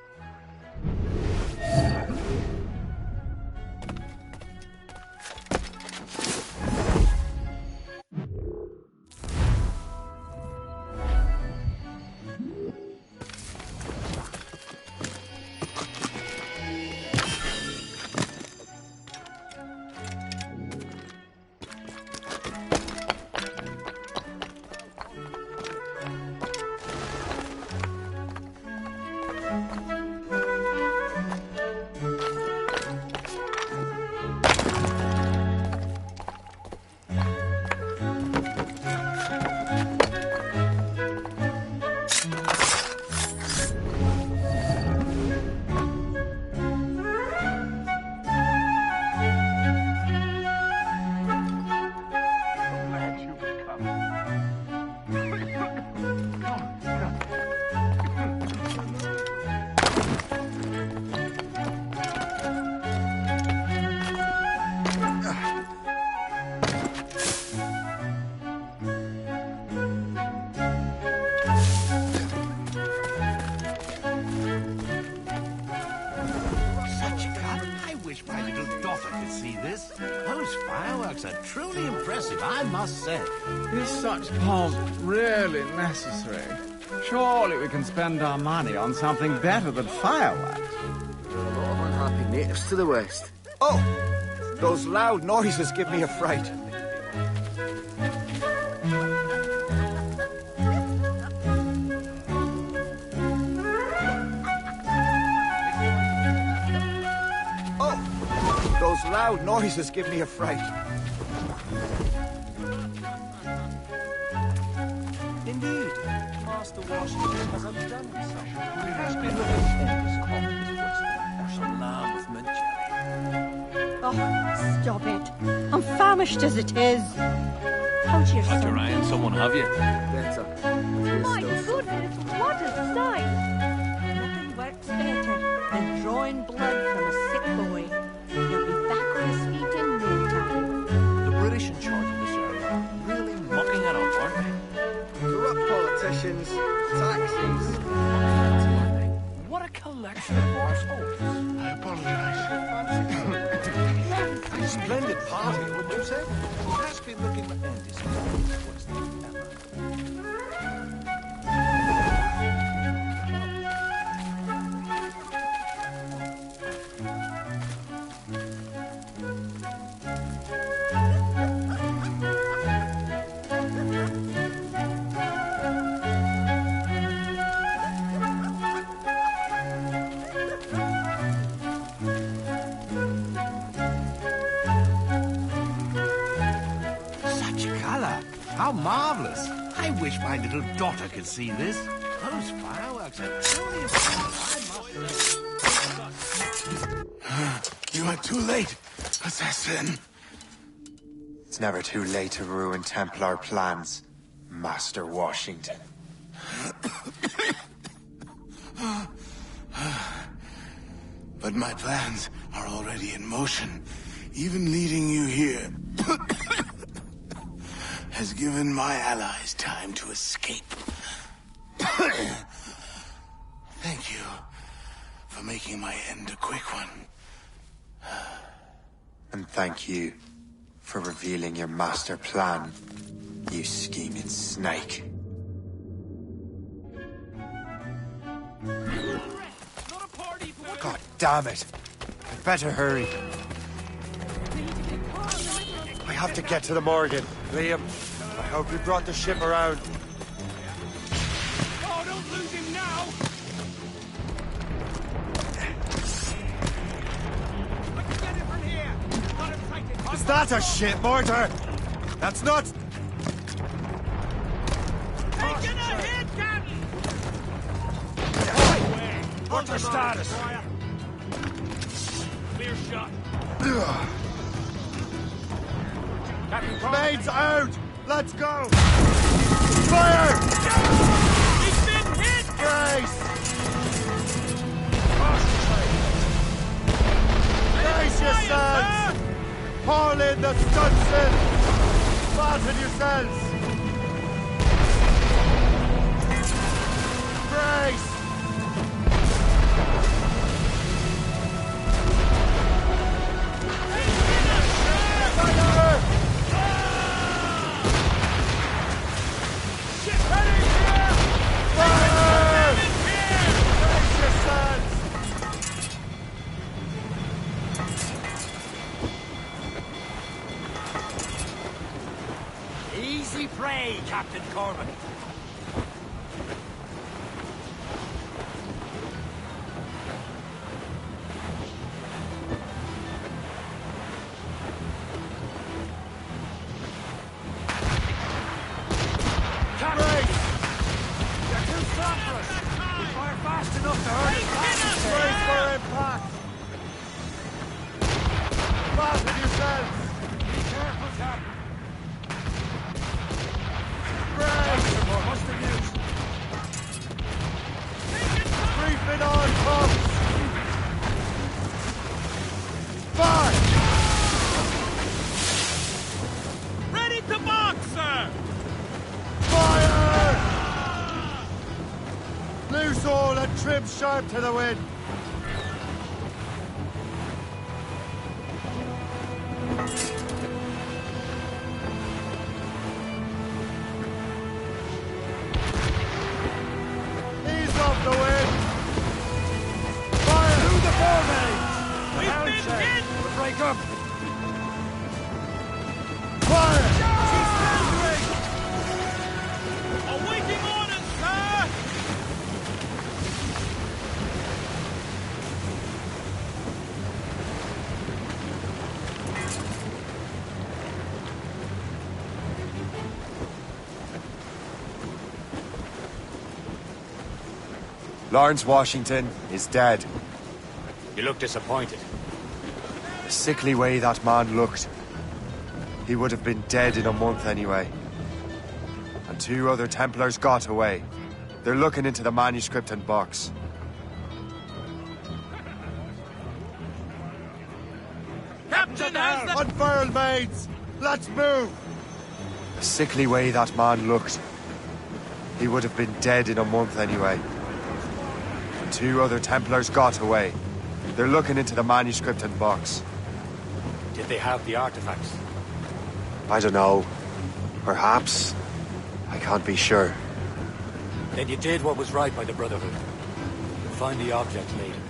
Truly impressive, I must say. Is such pomp really necessary? Surely we can spend our money on something better than fireworks. There are a lot of unhappy natives to the west. Oh! Those loud noises give me a fright. Oh! Those loud noises give me a fright. Indeed, Master Washington has undone himself. He has been looking at his coffins for some lamb with mint jelly. Oh, stop it. I'm famished as it is. Hold your Dr. Ryan, someone have you? Better. My goodness, what a sight! Nothing works better than drawing blood from a sick boy. He'll be back on his feet in no time. The British in charge of this area are really mucking it up, aren't they? Corrupt politicians, taxes. What a collection of arseholes. I apologize. Splendid party, wouldn't you say? Has been looking at Andy's how marvelous. I wish my little daughter could see this. Those fireworks are truly impressive, I must You are too late, assassin. It's never too late to ruin Templar plans, Master Washington. But my plans are already in motion. Even leading you here has given my allies time to escape. Thank you for making my end a quick one. And thank you for revealing your master plan, you scheming snake. God damn it! I'd better hurry. I have to get to the Morgan. Liam, I hope you brought the ship around. Oh, don't lose him now! I can get it from here! Got him sighted! Is that a ship mortar? That's not... Taking a hit, Captain! What's your status? Clear shot. Maid's out! Let's go! Fire! He's been hit! Brace! Brace yourselves! Haul in the stunsail! Fasten yourselves! Brace! Easy prey, Captain Corbin. Ready to mark, sir! Fire! Loose all and trim sharp to the wind. Ease off the wind. Fire! To the foremast! The We've helm been check. hit! We'll break up. Fire! Awaiting orders, sir! Lawrence Washington is dead. You look disappointed. The sickly way that man looked. He would have been dead in a month anyway. And 2 other Templars got away. They're looking into the manuscript and box. Captain has the... Unfurl, maids! Let's move! The sickly way that man looked. He would have been dead in a month anyway. And 2 other Templars got away. They're looking into the manuscript and box. Did they have the artifacts? I don't know. Perhaps. I can't be sure. Then you did what was right by the Brotherhood. You'll find the object later.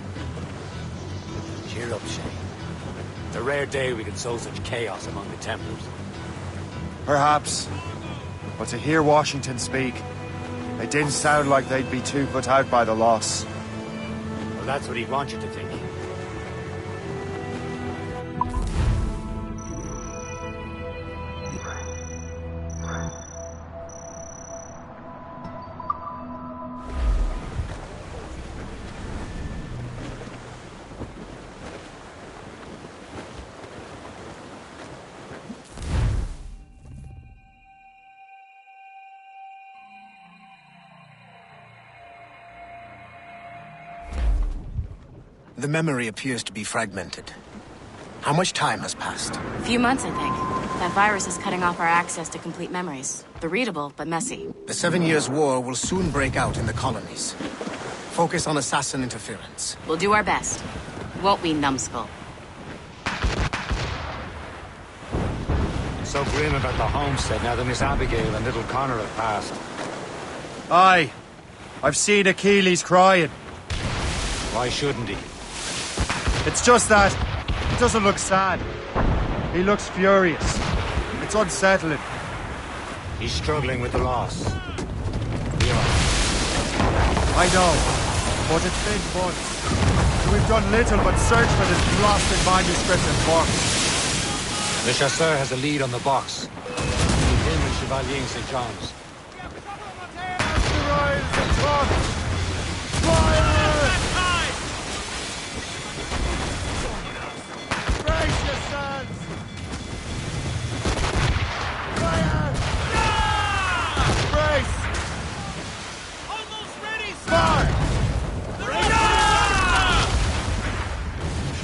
Cheer up, Shay. It's a rare day we can sow such chaos among the Templars. Perhaps. But to hear Washington speak, it didn't sound like they'd be too put out by the loss. Well, that's what he'd want you to think. The memory appears to be fragmented. How much time has passed? A few months, I think. That virus is cutting off our access to complete memories. They're readable, but messy. The 7 Years' War will soon break out in the colonies. Focus on assassin interference. We'll do our best. Won't we, numbskull? So grim about the homestead now that Miss Abigail and little Connor have passed. Aye. I've seen Achilles crying. Why shouldn't he? It's just that he doesn't look sad. He looks furious. It's unsettling. He's struggling with the loss. I know, but it's been months. We've done little but search for this lost in manuscript and box. Le Chasseur has a lead on the box. With him and Chevalier in St. John's.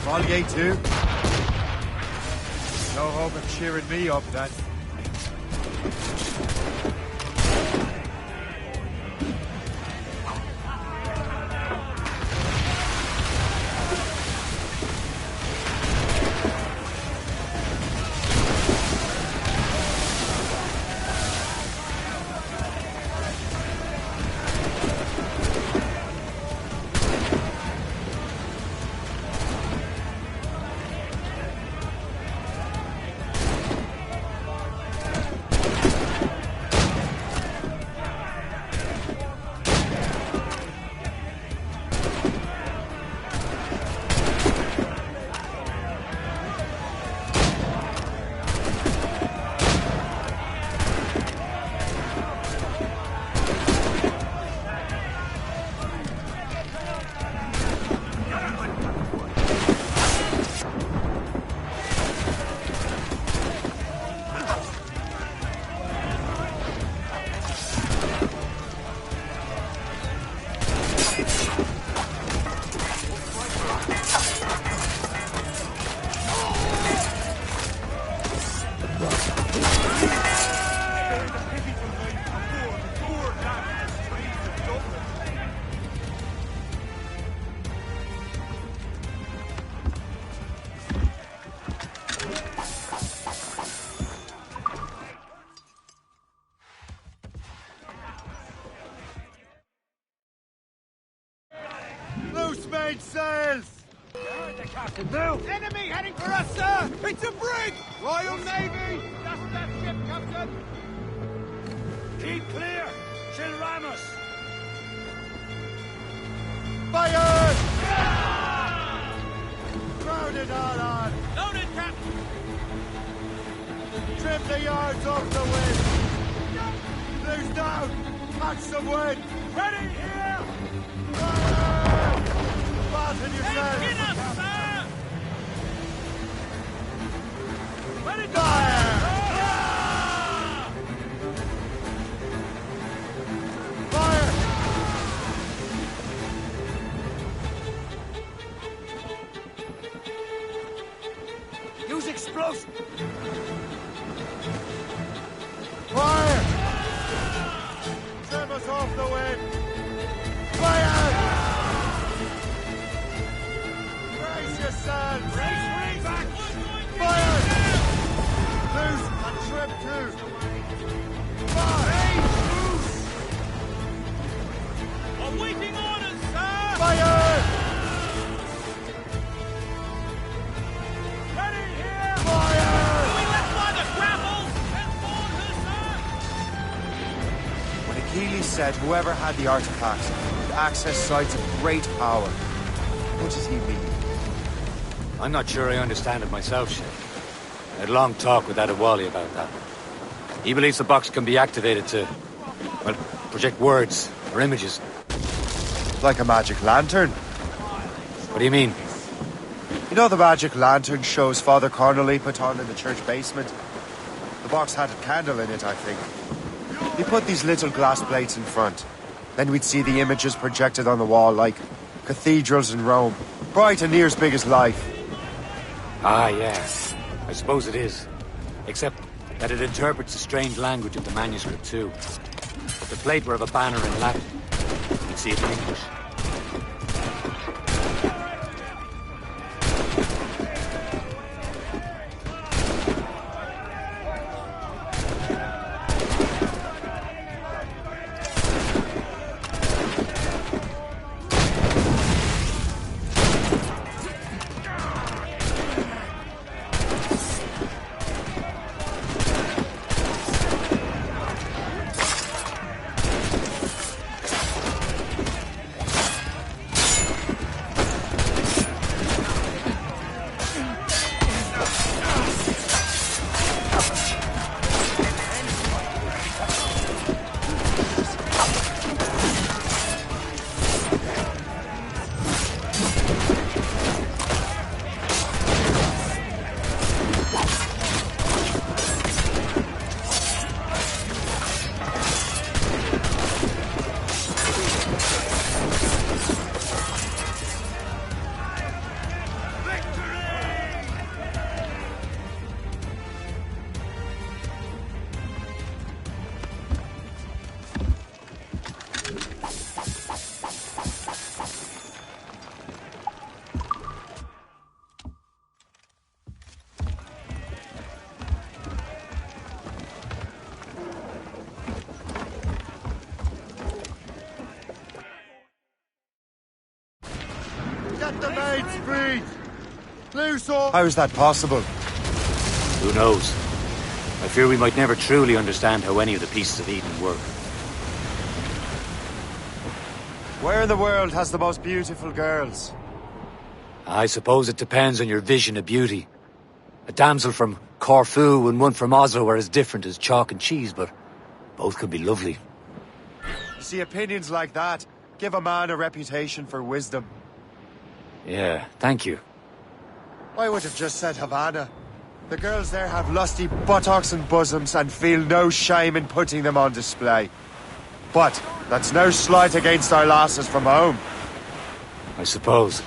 Chevalier too? No hope of cheering me up then. Sails! The captain, no! Enemy heading for us, sir! It's a brig! Royal Navy! That's that ship, Captain! Keep clear! She'll ram us! Fire! Yeah! Crowded on! Loaded, Captain! Trim the yards off the wind! Loose down! Catch some wind! Ready here! Fire! Fasten yourselves! Take us, sir! Ready to fire! Fire! Use explosive! Fire! Trim us off the wind! Fire! Yourselves! Race back! Fire! Loose and trim too! Fire! Loose! Awaiting orders, sir! Fire! Ready here! Fire! We left by the grapples! And board her, sir! When Achilles said whoever had the artifact would access sites of great power, what does he mean? I'm not sure I understand it myself, Shay. I had a long talk with Adewale about that. He believes the box can be activated to, well, project words or images. Like a magic lantern? What do you mean? You know the magic lantern shows Father Connolly put on in the church basement? The box had a candle in it, I think. He put these little glass plates in front. Then we'd see the images projected on the wall like cathedrals in Rome. Bright and near as big as life. Ah, yes. I suppose it is. Except that it interprets the strange language of the manuscript, too. If the plate were of a banner in Latin, you'd see it in English. How is that possible? Who knows? I fear we might never truly understand how any of the pieces of Eden work. Where in the world has the most beautiful girls? I suppose it depends on your vision of beauty. A damsel from Corfu and one from Oslo are as different as chalk and cheese, but both could be lovely. You see, opinions like that give a man a reputation for wisdom. Yeah, thank you. I would have just said Havana. The girls there have lusty buttocks and bosoms and feel no shame in putting them on display. But that's no slight against our lasses from home. I suppose.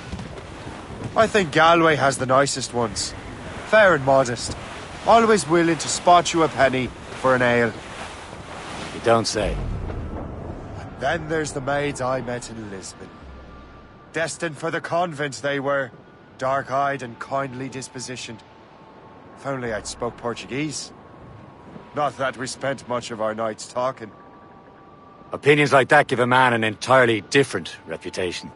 I think Galway has the nicest ones. Fair and modest. Always willing to spot you a penny for an ale. You don't say. And then there's the maids I met in Lisbon. Destined for the convent they were. Dark-eyed and kindly dispositioned. If only I'd spoke Portuguese. Not that we spent much of our nights talking. Opinions like that give a man an entirely different reputation.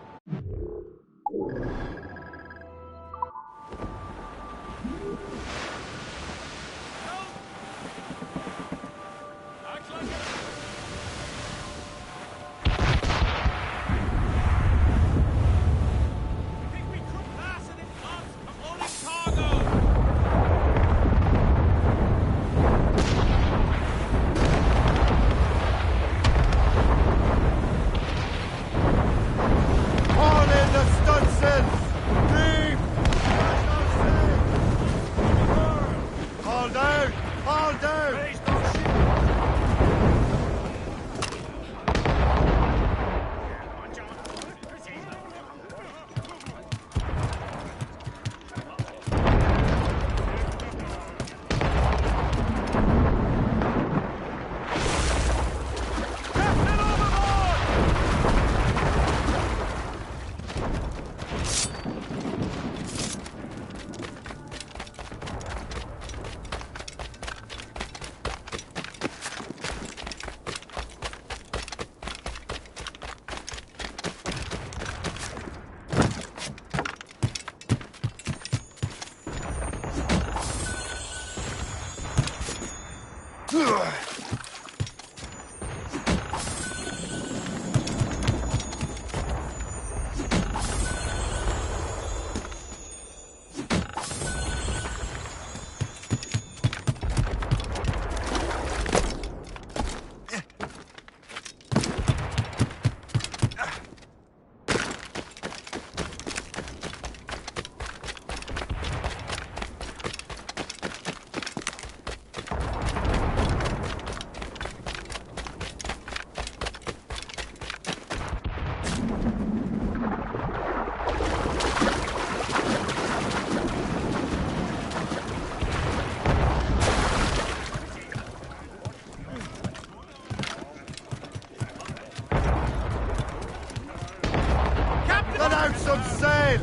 sail!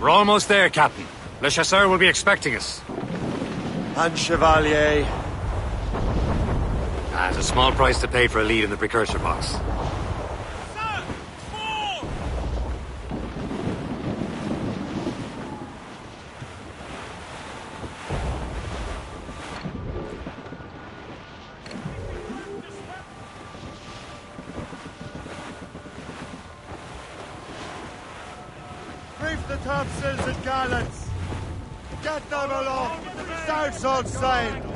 We're almost there, Captain. Le Chasseur will be expecting us. And Chevalier. It's a small price to pay for a lead in the precursor box. Reef the topsails and gallants! Get them aloft! Starts on sail!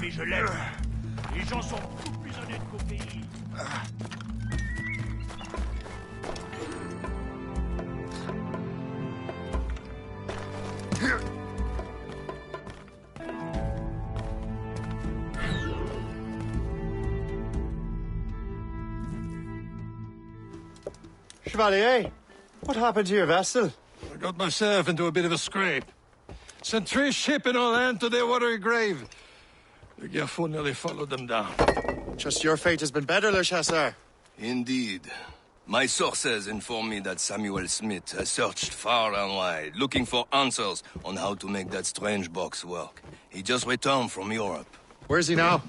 Mais je l'aime. Les gens sont beaucoup plus honnêtes qu'au pays. Chevalier, what happened to your vessel? I got myself into a bit of a scrape. Sent 3 ships in all hand to their watery grave. The Gerfaut nearly followed them down. Just your fate has been better, Le Chasseur. Indeed. My sources inform me that Samuel Smith has searched far and wide, looking for answers on how to make that strange box work. He just returned from Europe. Where's he now?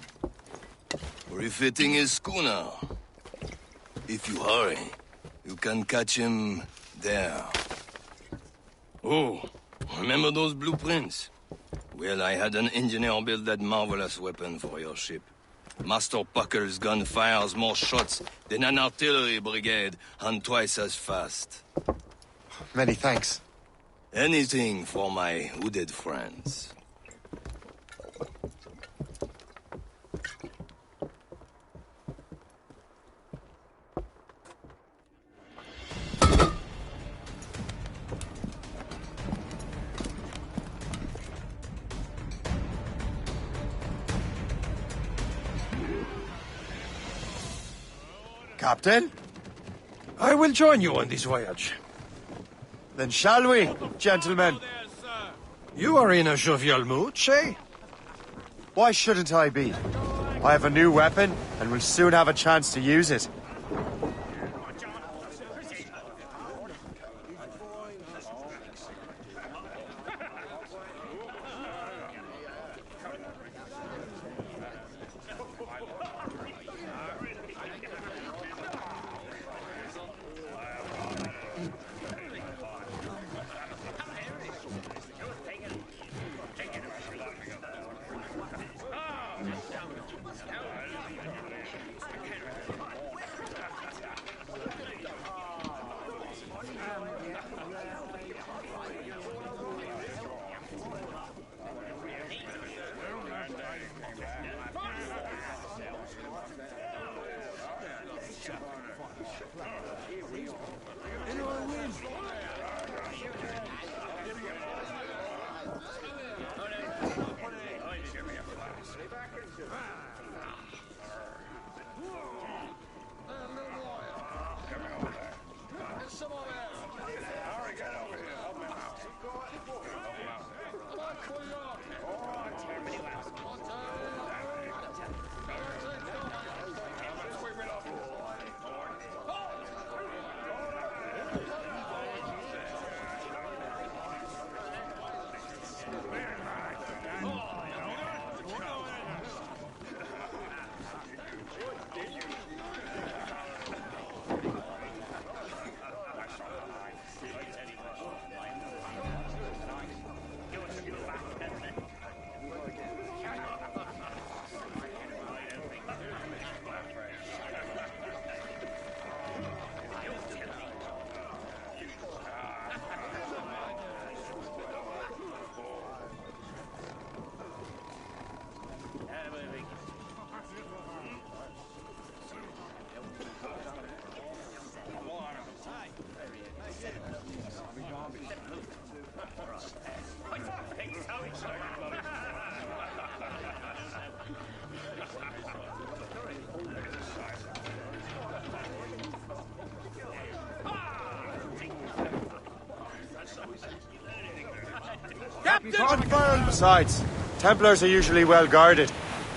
Refitting his schooner. If you hurry, you can catch him there. Oh, remember those blueprints? Well, I had an engineer build that marvelous weapon for your ship. Master Puckle's gun fires more shots than an artillery brigade, and twice as fast. Many thanks. Anything for my hooded friends. Captain? I will join you on this voyage. Then shall we, gentlemen? You are in a jovial mood, Shay? Why shouldn't I be? I have a new weapon, and will soon have a chance to use it. Besides, Templars are usually well guarded,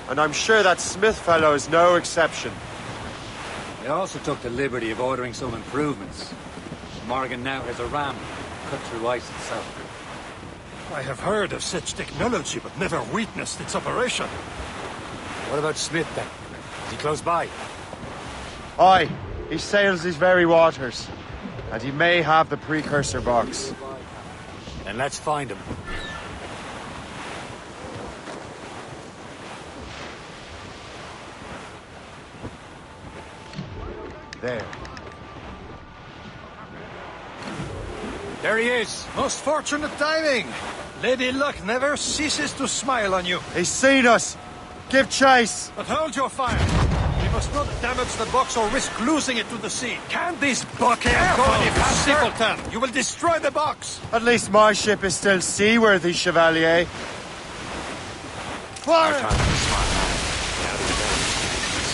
and I'm sure that Smith fellow is no exception. I also took the liberty of ordering some improvements. Morgan now has a ram cut through ice itself. I have heard of such technology, but never witnessed its operation. What about Smith, then? Is he close by? Aye, he sails these very waters, and he may have the precursor box. Then let's find him. There. There he is! Most fortunate timing! Lady Luck never ceases to smile on you. He's seen us! Give chase! But hold your fire! We must not damage the box or risk losing it to the sea. Can this bucket go any faster? Simpleton! You will destroy the box! At least my ship is still seaworthy, Chevalier. Fire!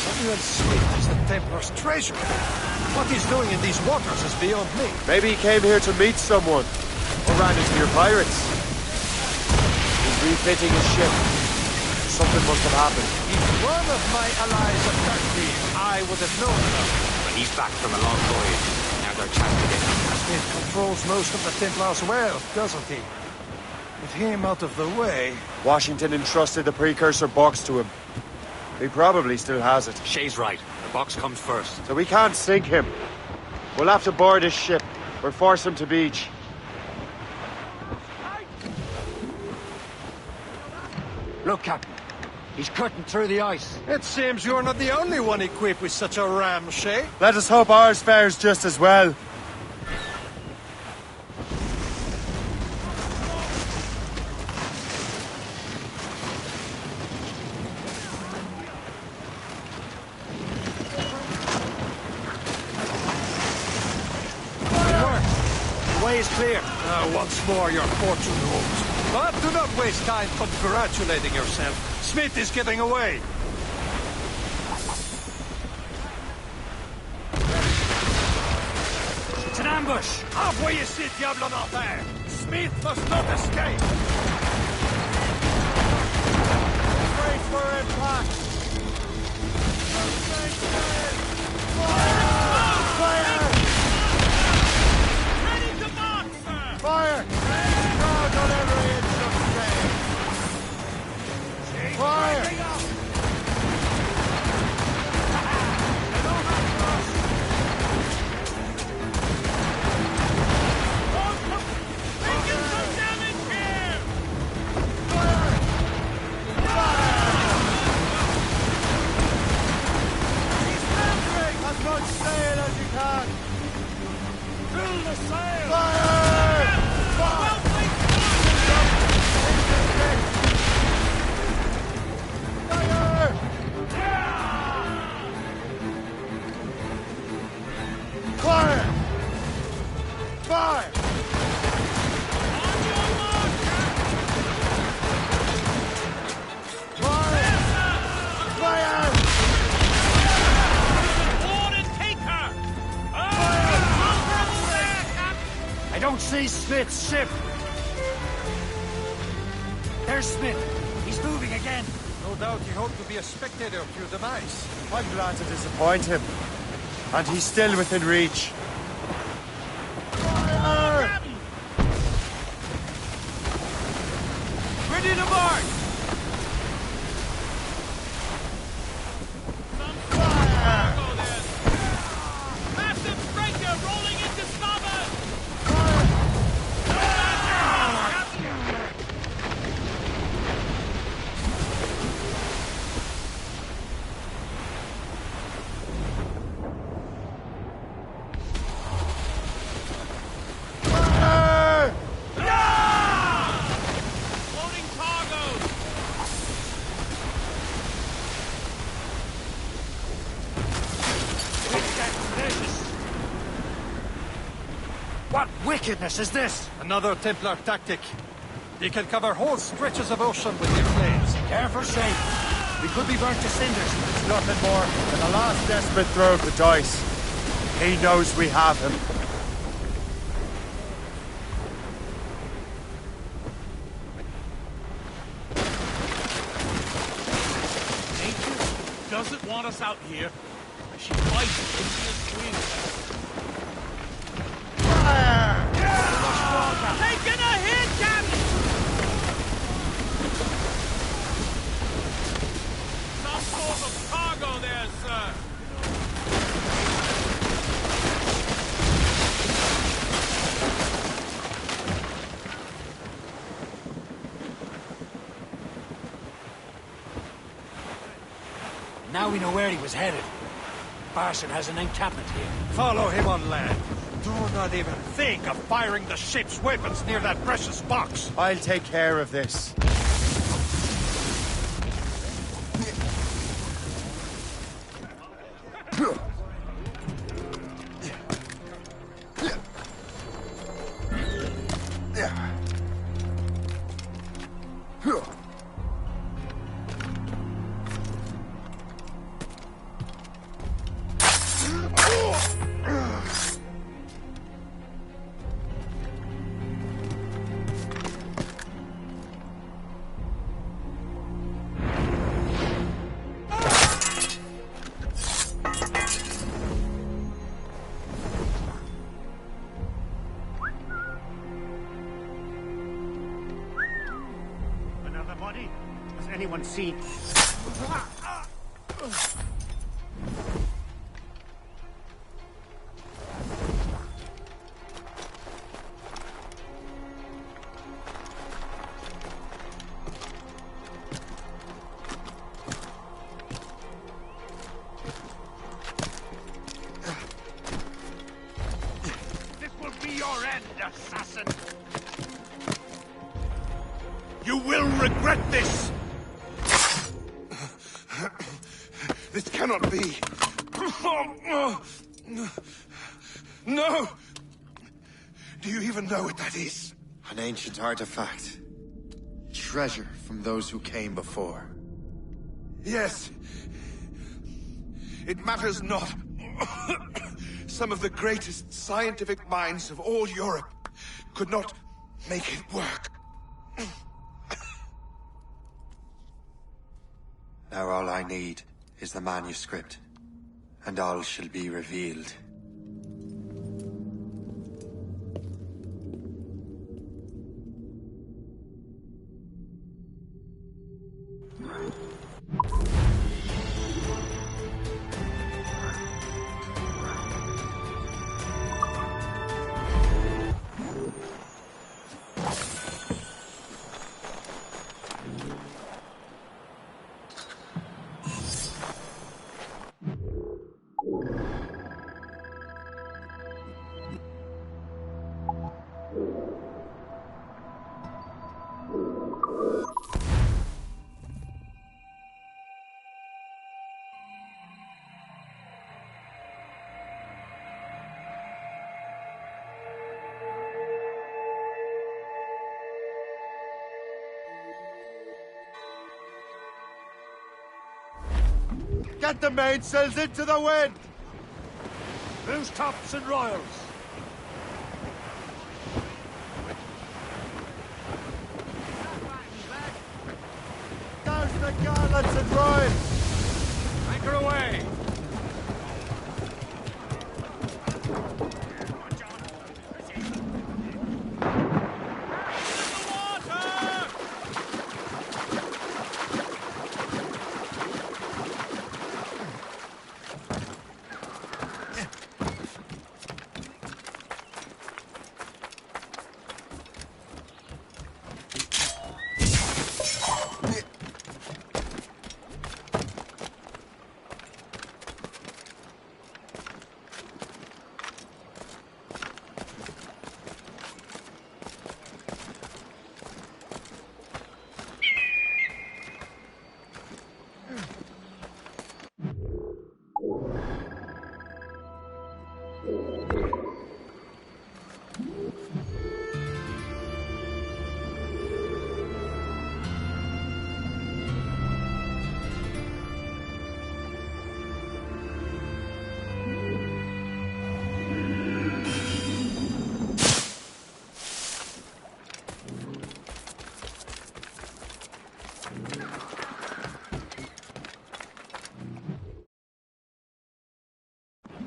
Samuel Smith is the Templar's treasure. What he's doing in these waters is beyond me. Maybe he came here to meet someone, or ran into your pirates. He's refitting his ship. Something must have happened. If one of my allies attacked me, I would have known about it. But he's back from a long voyage. Now they're chatting again. Smith controls most of the Templars' wealth, doesn't he? With him out of the way... Washington entrusted the precursor box to him. He probably still has it. Shay's right. The box comes first. So we can't sink him. We'll have to board his ship, or force him to beach. Look, Captain. He's cutting through the ice. It seems you're not the only one equipped with such a ram, Shay. Let us hope ours fares just as well. The way is clear. Once more your fortune rules. But do not waste time congratulating yourself. Smith is getting away. It's an ambush. Halfway you sit, Diable Martin. Smith must not escape. Wait for impact. Ready to march, sir! Fire! Crowd on every inch of sail. Fire! Taking some damage here! As much sail as you can. Fill the sail! Fire! Well placed Fire! Fire! I don't see Smith's ship. There's Smith. He's moving again. No doubt he hoped to be a spectator of your demise. I'm glad to disappoint him. And he's still within reach. Fire! Ready to march! Massive breaker rolling into starboard! Loading cargo! What wickedness is this? Another Templar tactic. They can cover whole stretches of ocean with their flames. Careful, Shay. We could be burnt to cinders. It's nothing more than a last desperate throw of the dice. He knows we have him. doesn't want us out here. She fights in Taking a hit, Captain! some sort of cargo there, sir. Now we know where he was headed. Barson has an encampment here. Follow him on land. Do not even think of firing the ship's weapons near that precious box. I'll take care of this. Another body? Has anyone seen? This will be your end, assassin! You will regret this! This cannot be. No! Do you even know what that is? An ancient artifact. Treasure from those who came before. Yes. It matters not. Some of the greatest scientific minds of all Europe could not make it work. Now all I need is the manuscript, and all shall be revealed. Get the mainsails into the wind! Loose tops and royals. Douse the garlands and royals! Anchor away!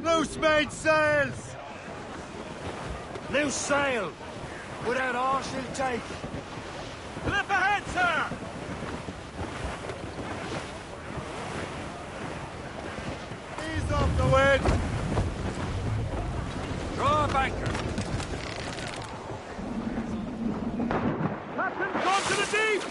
Loose mainsails! Loose sail! Without all she'll take! Flip ahead, sir! Ease off the wind! Draw up anchor! Captain, come to the deep!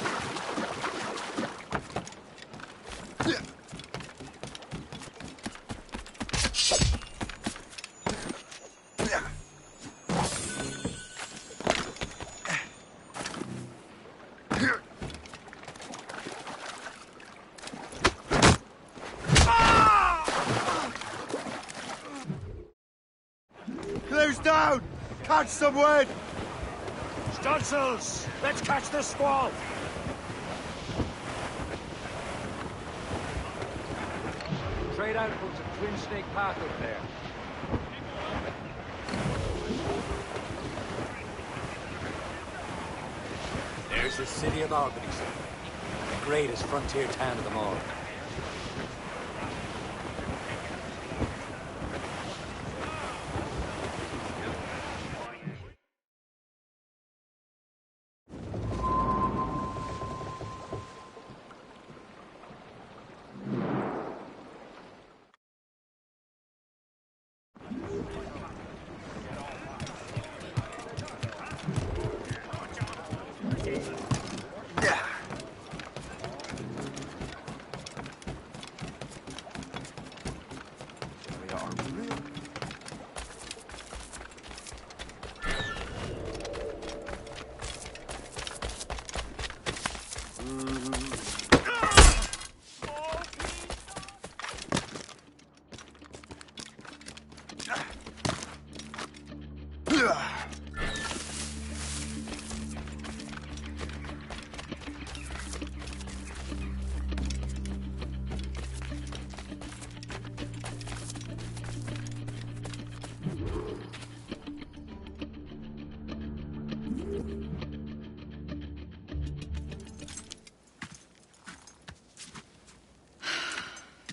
Close down! Catch some wind! Stunsels! Let's catch the squall! Trade outputs of Twin Snake Path up there. There's the city of Albany, sir. The greatest frontier town of them all.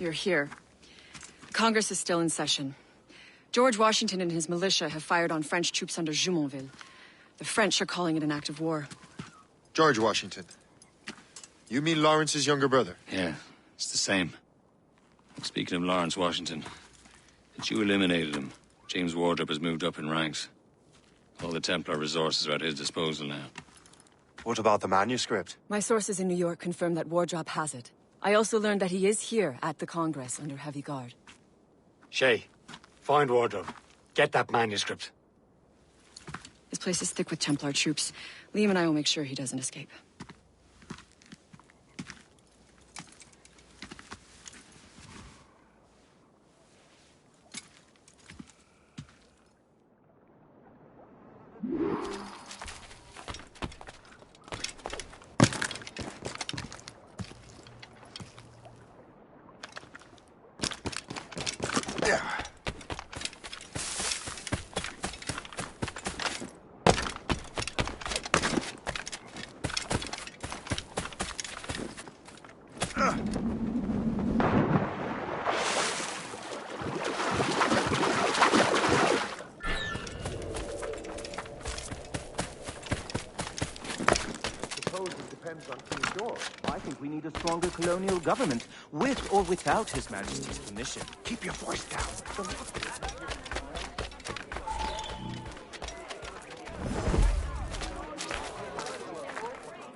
You're here. Congress is still in session. George Washington and his militia have fired on French troops under Jumonville. The French are calling it an act of war. George Washington. You mean Lawrence's younger brother? Yeah, it's the same. Speaking of Lawrence Washington, since you eliminated him, James Wardrop has moved up in ranks. All the Templar resources are at his disposal now. What about the manuscript? My sources in New York confirm that Wardrop has it. I also learned that he is here at the Congress under heavy guard. Shay, find Wardrop. Get that manuscript. This place is thick with Templar troops. Liam and I will make sure he doesn't escape. Stronger colonial government, with or without His Majesty's permission. Keep your voice down.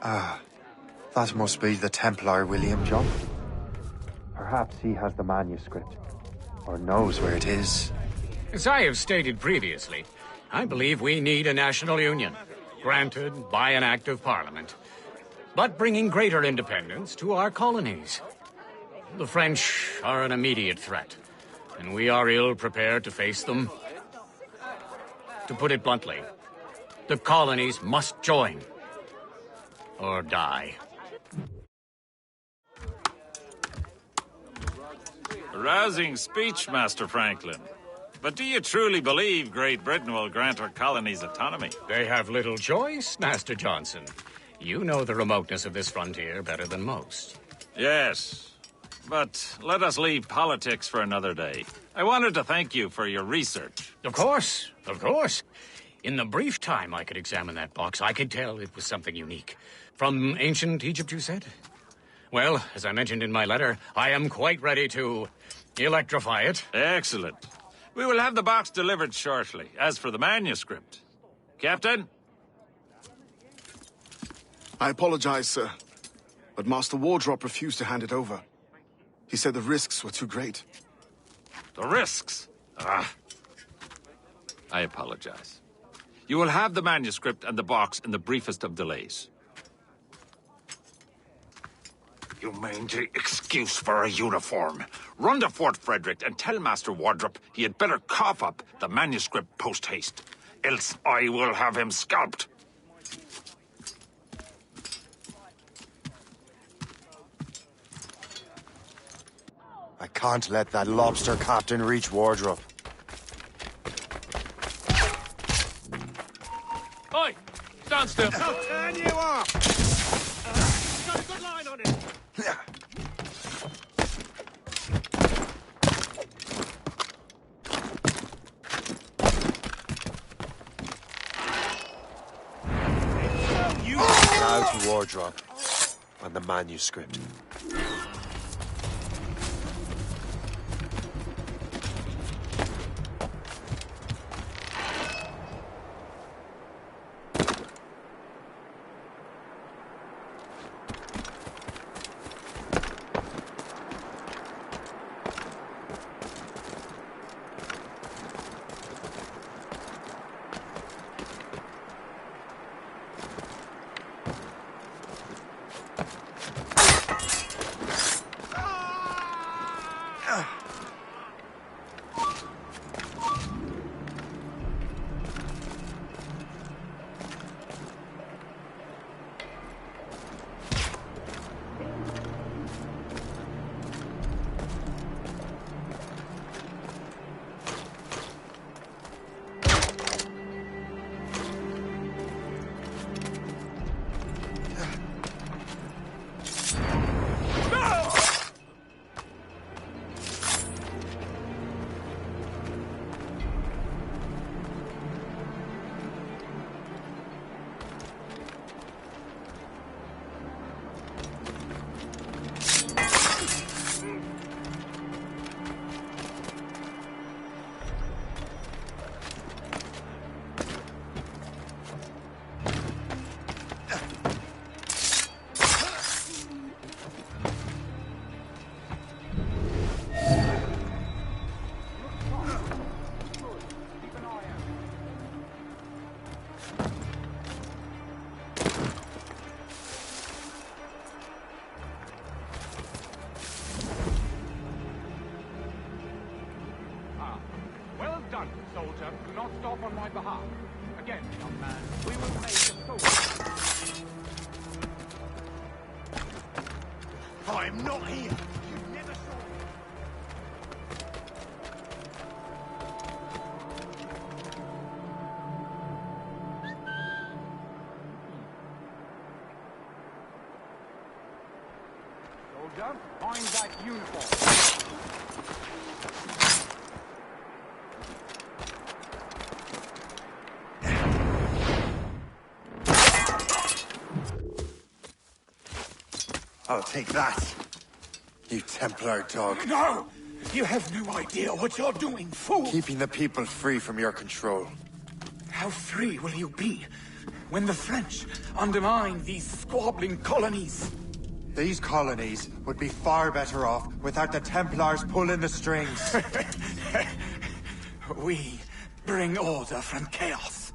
Ah, that must be the Templar William John. Perhaps he has the manuscript, or knows where it is. As I have stated previously, I believe we need a national union, granted by an act of Parliament, but bringing greater independence to our colonies. The French are an immediate threat, and we are ill prepared to face them. To put it bluntly, the colonies must join, or die. A rousing speech, Master Franklin. But do you truly believe Great Britain will grant her colonies autonomy? They have little choice, Master Johnson. You know the remoteness of this frontier better than most. Yes. But let us leave politics for another day. I wanted to thank you for your research. Of course, of course. In the brief time I could examine that box, I could tell it was something unique. From ancient Egypt, you said? Well, as I mentioned in my letter, I am quite ready to electrify it. Excellent. We will have the box delivered shortly. As for the manuscript... Captain? I apologize, sir. But Master Wardrop refused to hand it over. He said the risks were too great. The risks? Ah. I apologize. You will have the manuscript and the box in the briefest of delays. You mangy excuse for a uniform. Run to Fort Frederick and tell Master Wardrop he had better cough up the manuscript post-haste. Else I will have him scalped. I can't let that lobster captain reach Wardrop. Oi! Stand still! I'll turn you off! Got a good line on it! Now to Wardrop and the manuscript. soldier, do not stop on my behalf. Again, young man, we will make a fool. I'm not here. You never saw me. Soldier, find that uniform. I'll take that, you Templar dog. No! You have no idea what you're doing, fool! Keeping the people free from your control. How free will you be when the French undermine these squabbling colonies? These colonies would be far better off without the Templars pulling the strings. We bring order from chaos.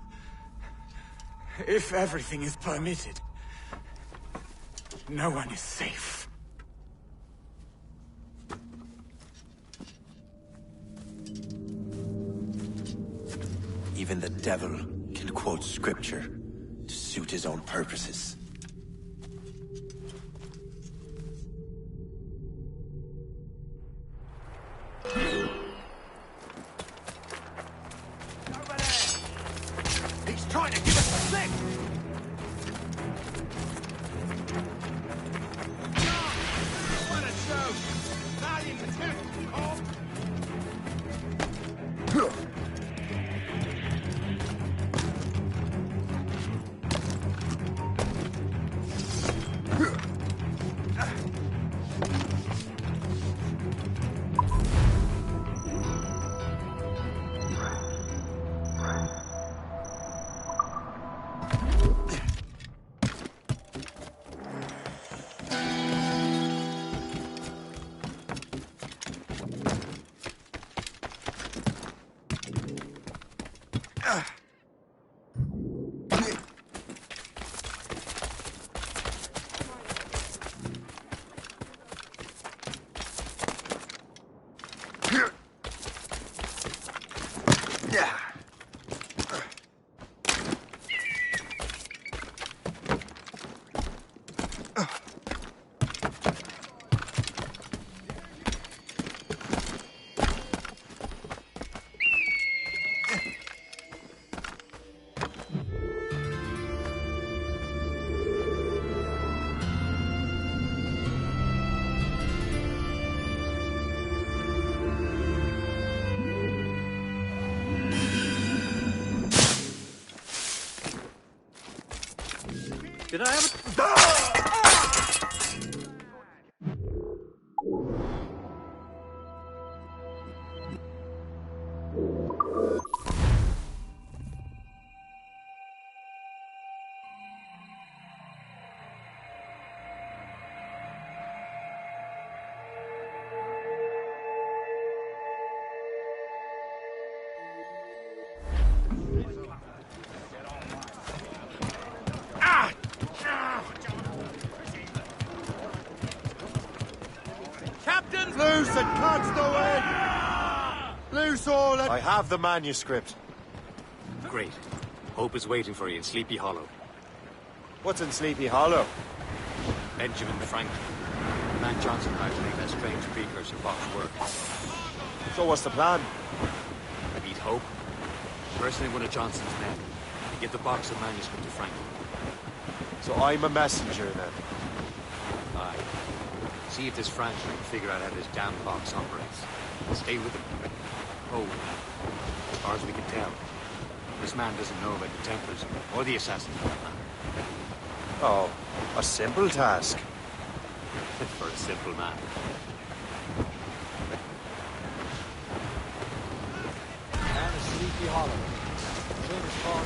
If everything is permitted, no one is safe. Even the devil can quote scripture to suit his own purposes. He's trying to give us a slip! What a show! Did I have it? Loose and Constaway! Loose all and... I have the manuscript. Great. Hope is waiting for you in Sleepy Hollow. What's in Sleepy Hollow? Benjamin Franklin. The man Johnson hired to make that strange precursor box work. So what's the plan? Meet Hope. Personally one of Johnson's men. And give the box of manuscript to Franklin. So I'm a messenger then? Aye. See if this Franklin can figure out how this damn box operates. Stay with him. Oh, as far as we can tell, this man doesn't know about the Templars or the Assassins for that matter. Oh, a simple task. For a simple man. Down to Sleepy Hollow. Trader's Farm.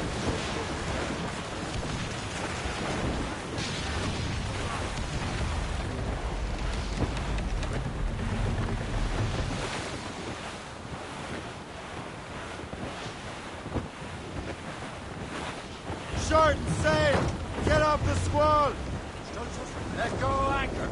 Short and sail! Get off the squall! Let go anchor.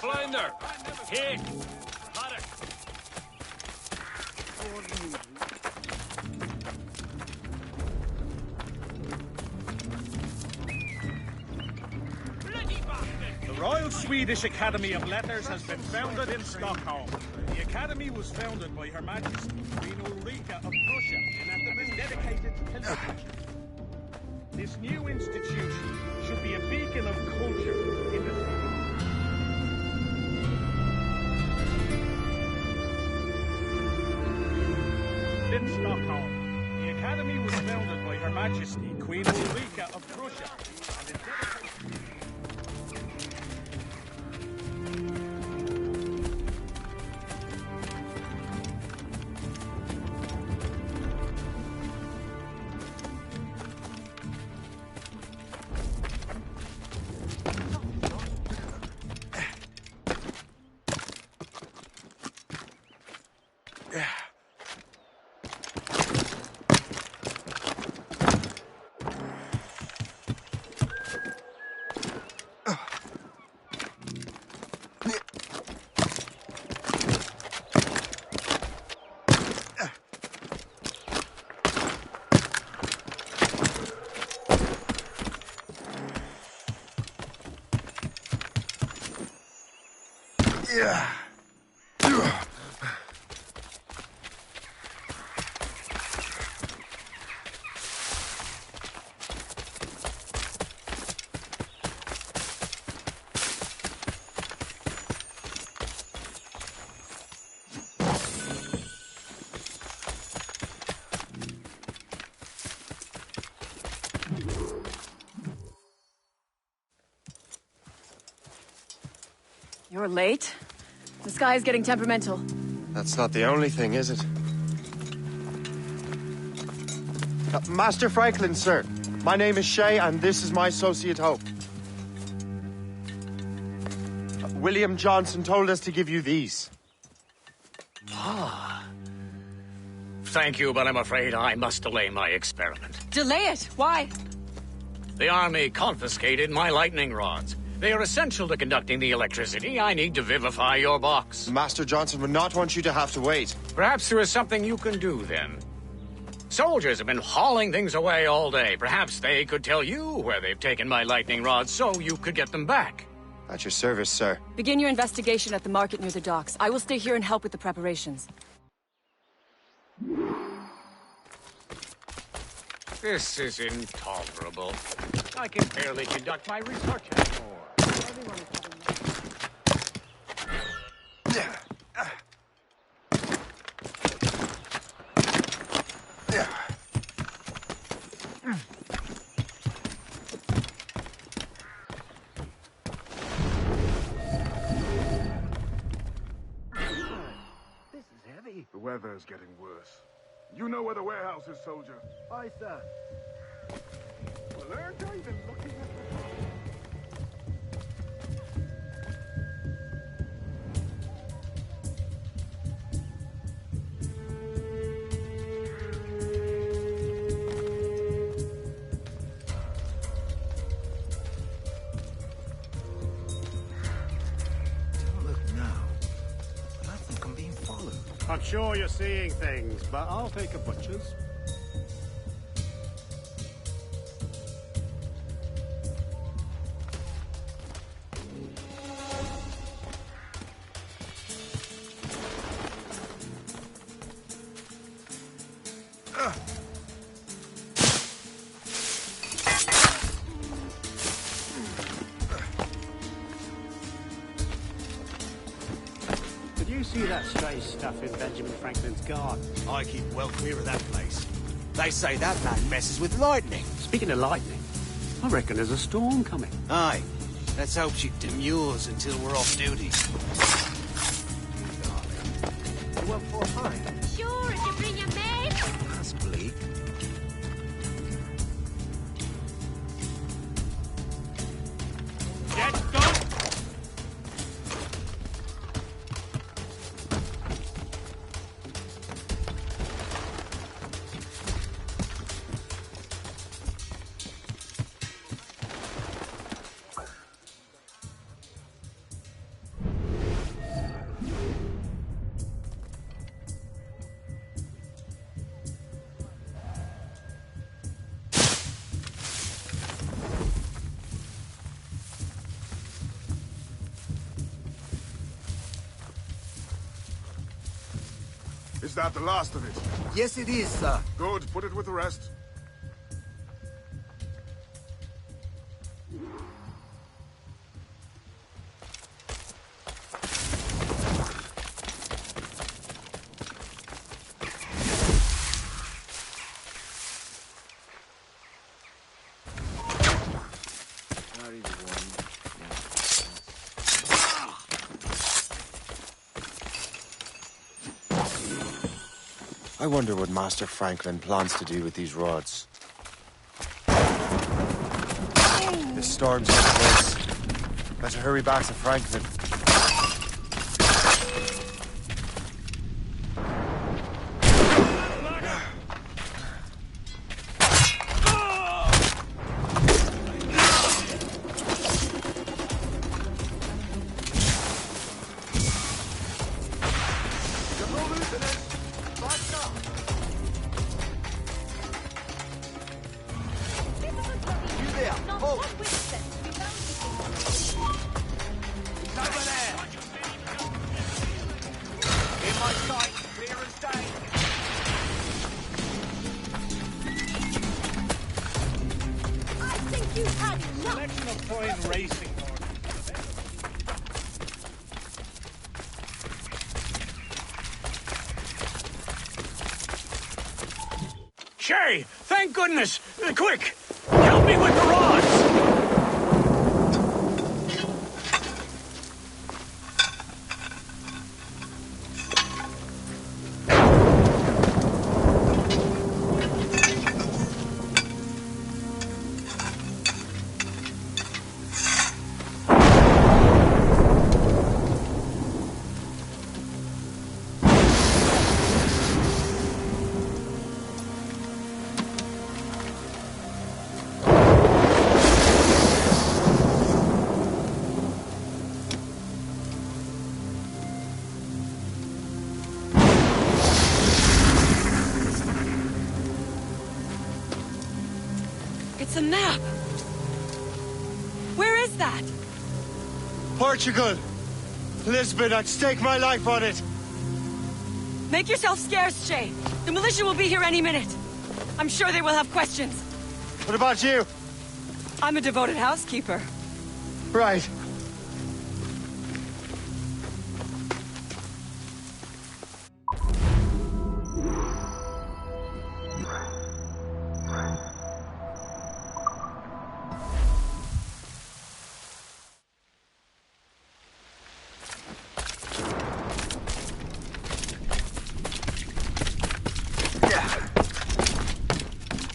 Blinder! Hit! Haddock! The Royal Swedish Academy of Letters has been founded in Stockholm. The Academy was founded by Her Majesty Queen Ulrika of Prussia and is dedicated to literature. This new institution should be a beacon of culture in the in Stockholm. The Academy was founded by Her Majesty Queen Ulrika of Prussia and is dedicated... Yeah. You're late. The sky is getting temperamental. That's not the only thing, is it? Master Franklin, sir. My name is Shay, and this is my associate Hope. William Johnson told us to give you these. Ah. Thank you, but I'm afraid I must delay my experiment. Delay it? Why? The army confiscated my lightning rods. They are essential to conducting the electricity I need to vivify your box. Master Johnson would not want you to have to wait. Perhaps there is something you can do, then. Soldiers have been hauling things away all day. Perhaps they could tell you where they've taken my lightning rods so you could get them back. At your service, sir. Begin your investigation at the market near the docks. I will stay here and help with the preparations. This is intolerable. I can barely conduct my research anymore. The weather is getting worse. You know where the warehouse is, soldier. Aye, sir. Well, aren't I even looking at I'm sure you're seeing things, but I'll take a butcher's. See that strange stuff in Benjamin Franklin's garden? I keep well clear of that place. They say that man messes with lightning. Speaking of lightning, I reckon there's a storm coming. Aye. Let's hope she demurs until we're off duty. You want 4 pints? Sure, if you bring your maid. That's bleak. Get done! Is that the last of it? Yes, it is, sir. Good, put it with the rest. I wonder what Master Franklin plans to do with these rods. The storm's getting worse. Better hurry back to Franklin. Shay, thank goodness! Quick! Help me with the rods! It's a map! Where is that? Portugal! Lisbon, I'd stake my life on it! Make yourself scarce, Shay. The militia will be here any minute. I'm sure they will have questions. What about you? I'm a devoted housekeeper. Right.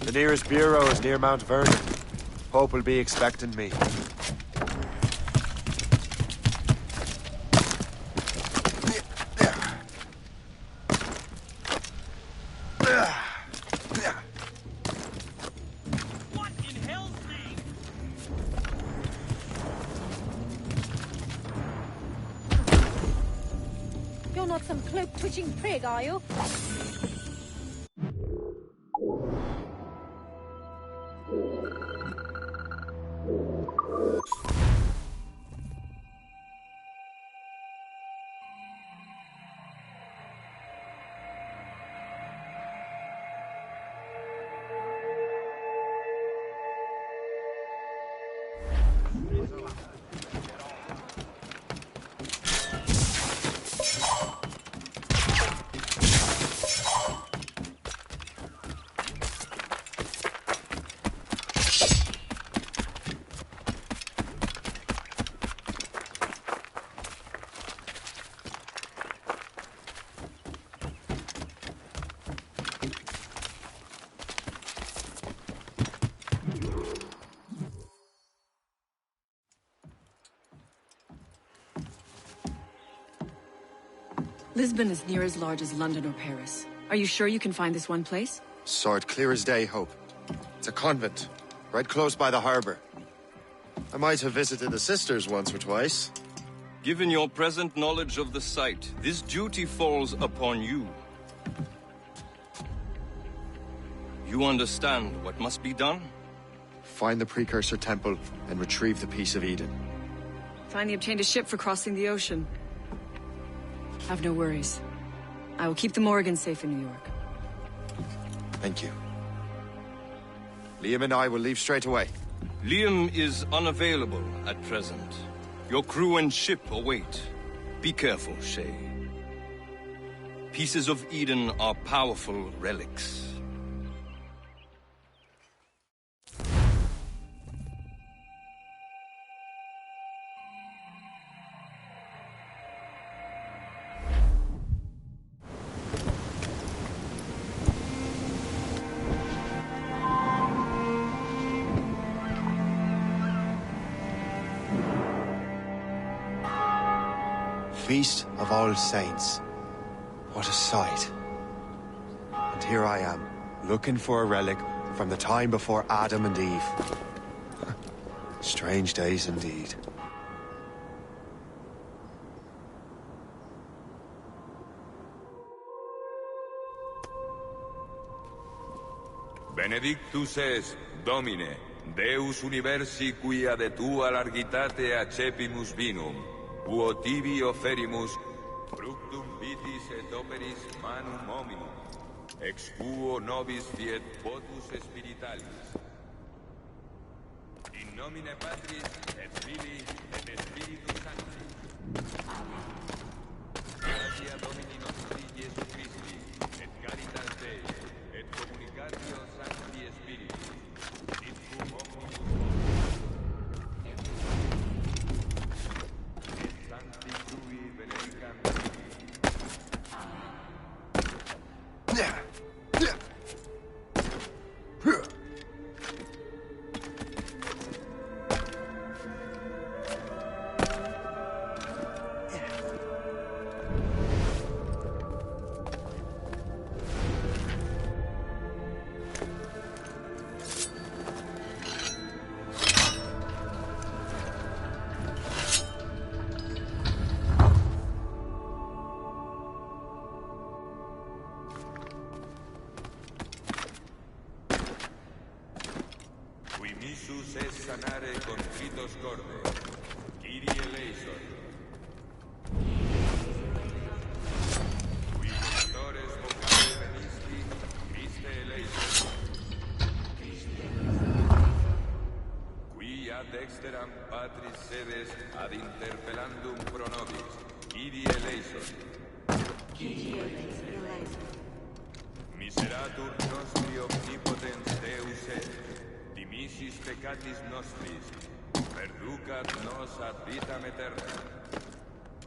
The nearest bureau is near Mount Vernon. Pope will be expecting me. What in hell's name? You're not some cloak-twitching prig, are you? Lisbon is near as large as London or Paris. Are you sure you can find this one place? Saw it clear as day, Hope. It's a convent, right close by the harbor. I might have visited the sisters once or twice. Given your present knowledge of the site, this duty falls upon you. You understand what must be done? Find the Precursor Temple and retrieve the Piece of Eden. Finally obtained a ship for crossing the ocean. Have no worries. I will keep the Morgans safe in New York. Thank you. Liam and I will leave straight away. Liam is unavailable at present. Your crew and ship await. Be careful, Shay. Pieces of Eden are powerful relics. Feast of All Saints. What a sight. And here I am, looking for a relic from the time before Adam and Eve. Strange days indeed. Benedictus es, Domine, Deus universi quia de tua largitate accepimus vinum, uo tibi oferimus, fructum vitis et operis manum hominum, ex quo nobis fiet votus spiritualis. In nomine Patris et Filii et Spiritus Sancti. Gratia Domini nostri Iesu Christi, et caritas Dei, et communicatio Sancti Spiritus, in cum omnibus et Sancti Sui benedicat. sanare contritos corde. Kyrie eleison. Qui donatores vocare venisti, Christe eleison. Qui ad exteram patris sedes ad interpellandum pro nobis, Kyrie eleison. Kyrie eleison. Miseratur nostri omnipotens Deus et, dimissis peccatis nostris, perducat nos ad vitam aeterna.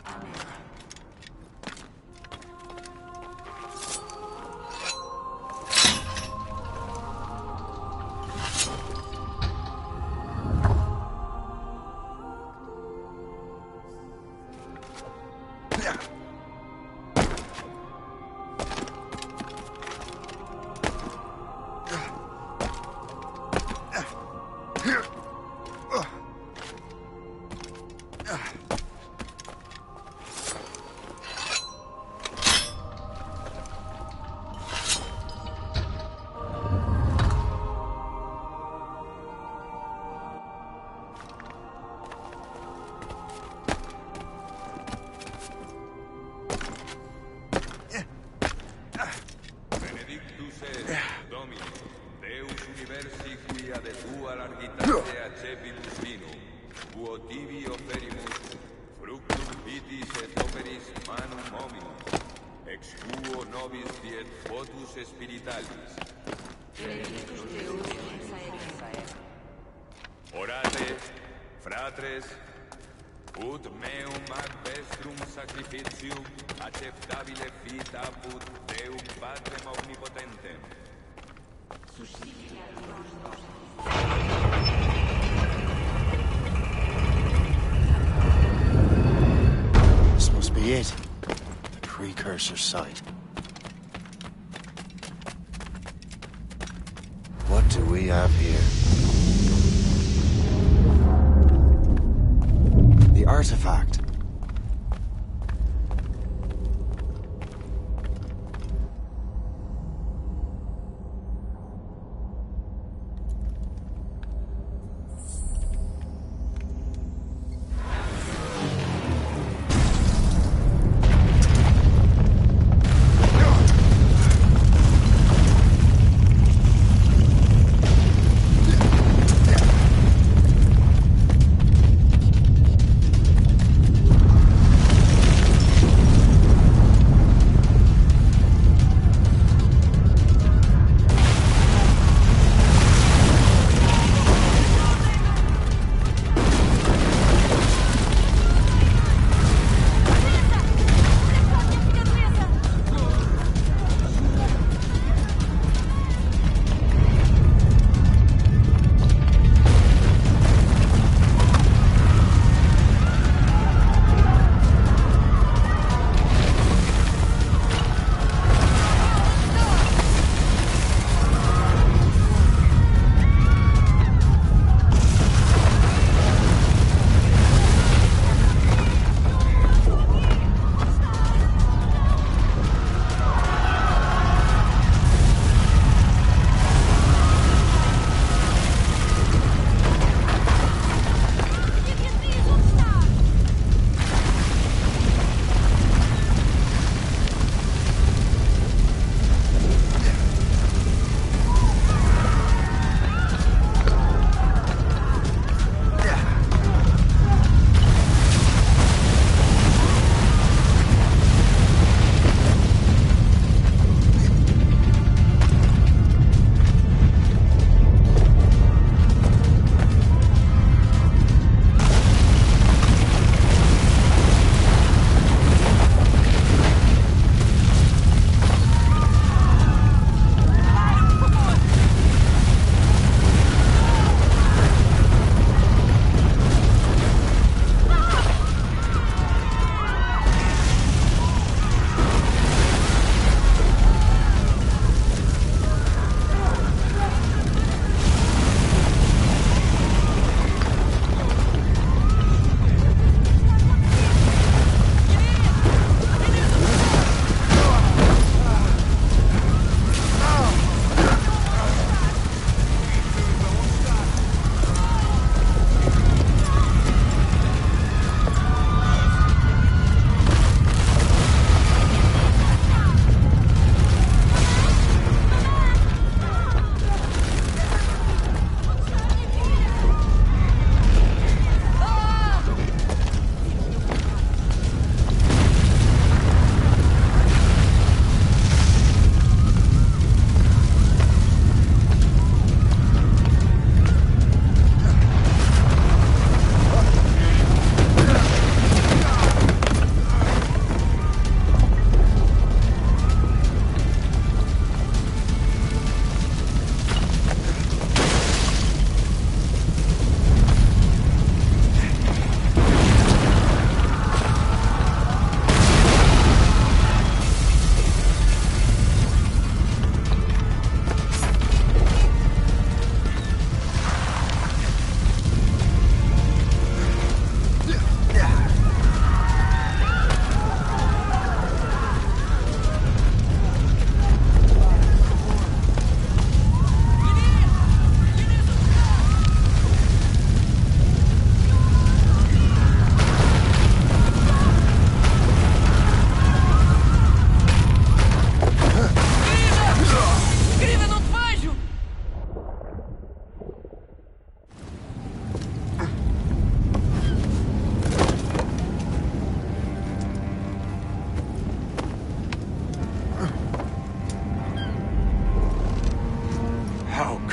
Amen. Orate, fratres, ut meum ad vestrum sacrificium acceptabile fit apud Deum Patrem omnipotentem. This must be it. The precursor site. What do we have here? The artifact.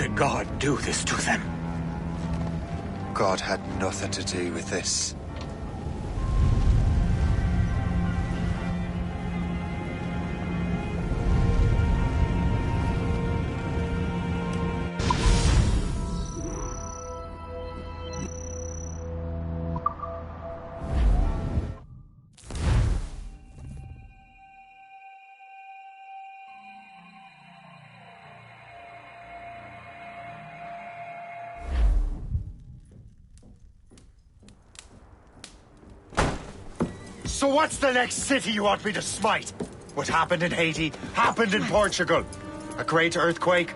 could God do this to them? God had nothing to do with this. So what's the next city you want me to smite? What happened in Haiti happened in Portugal. A great earthquake.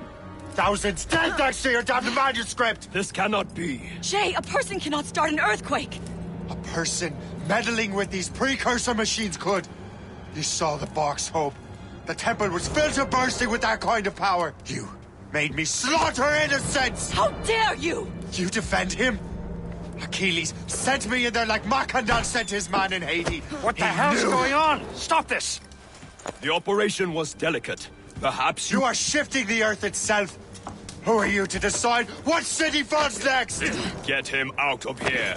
Thousands dead thanks to your damned manuscript! This cannot be. Jay, a person cannot start an earthquake! A person meddling with these precursor machines could. You saw the box, Hope. The temple was filled to bursting with that kind of power. You made me slaughter innocents! How dare you! You defend him? Achilles sent me in there like Macandal sent his man in Haiti. What the hell's going on? Stop this! The operation was delicate. Perhaps you are shifting the earth itself. Who are you to decide what city falls next? Get him out of here.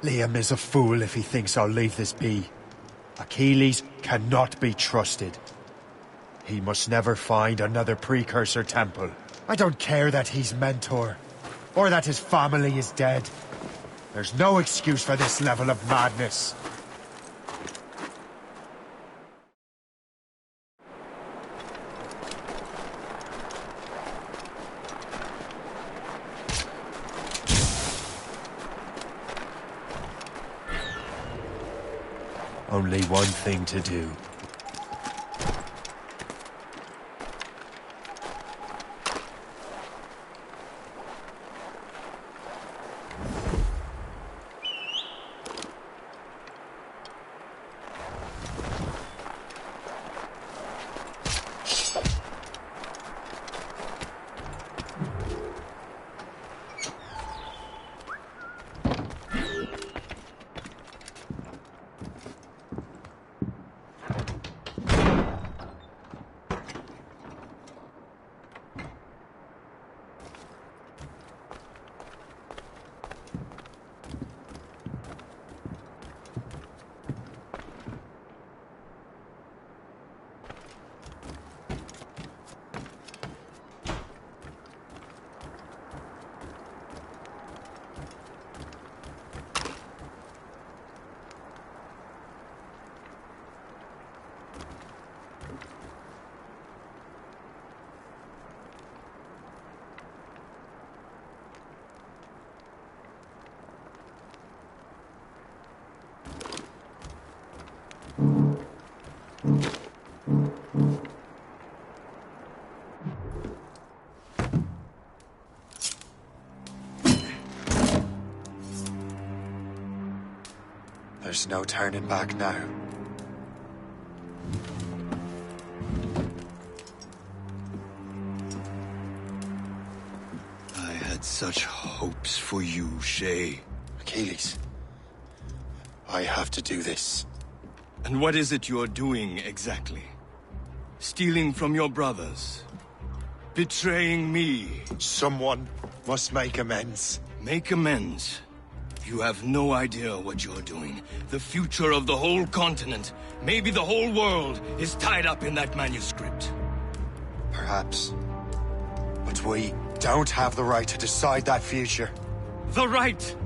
Liam is a fool if he thinks I'll leave this be. Achilles cannot be trusted. He must never find another precursor temple. I don't care that he's mentor, or that his family is dead. There's no excuse for this level of madness. Only one thing to do. There's no turning back now. I had such hopes for you, Shay. Achilles, I have to do this. And what is it you're doing exactly? Stealing from your brothers? Betraying me? Someone must make amends. Make amends? You have no idea what you're doing. The future of the whole continent, maybe the whole world, is tied up in that manuscript. Perhaps. But we don't have the right to decide that future. The right?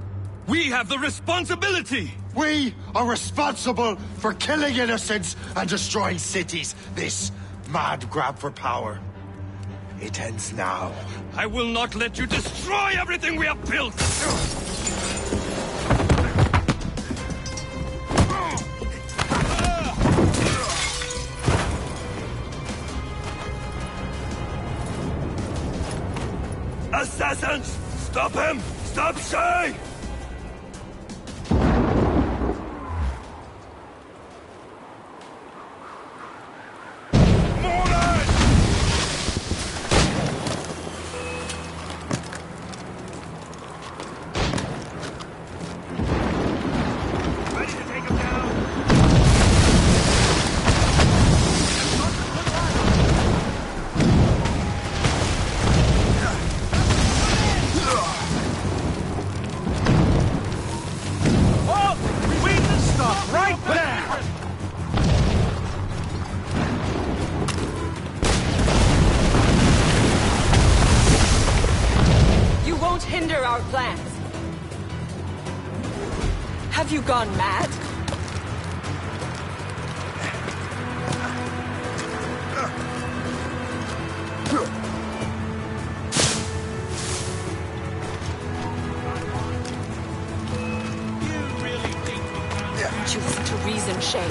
We have the responsibility! We are responsible for killing innocents and destroying cities. This mad grab for power. It ends now. I will not let you destroy everything we have built! Assassins! Stop him! Stop Shay! you gone mad? Don't you listen to reason, Shay.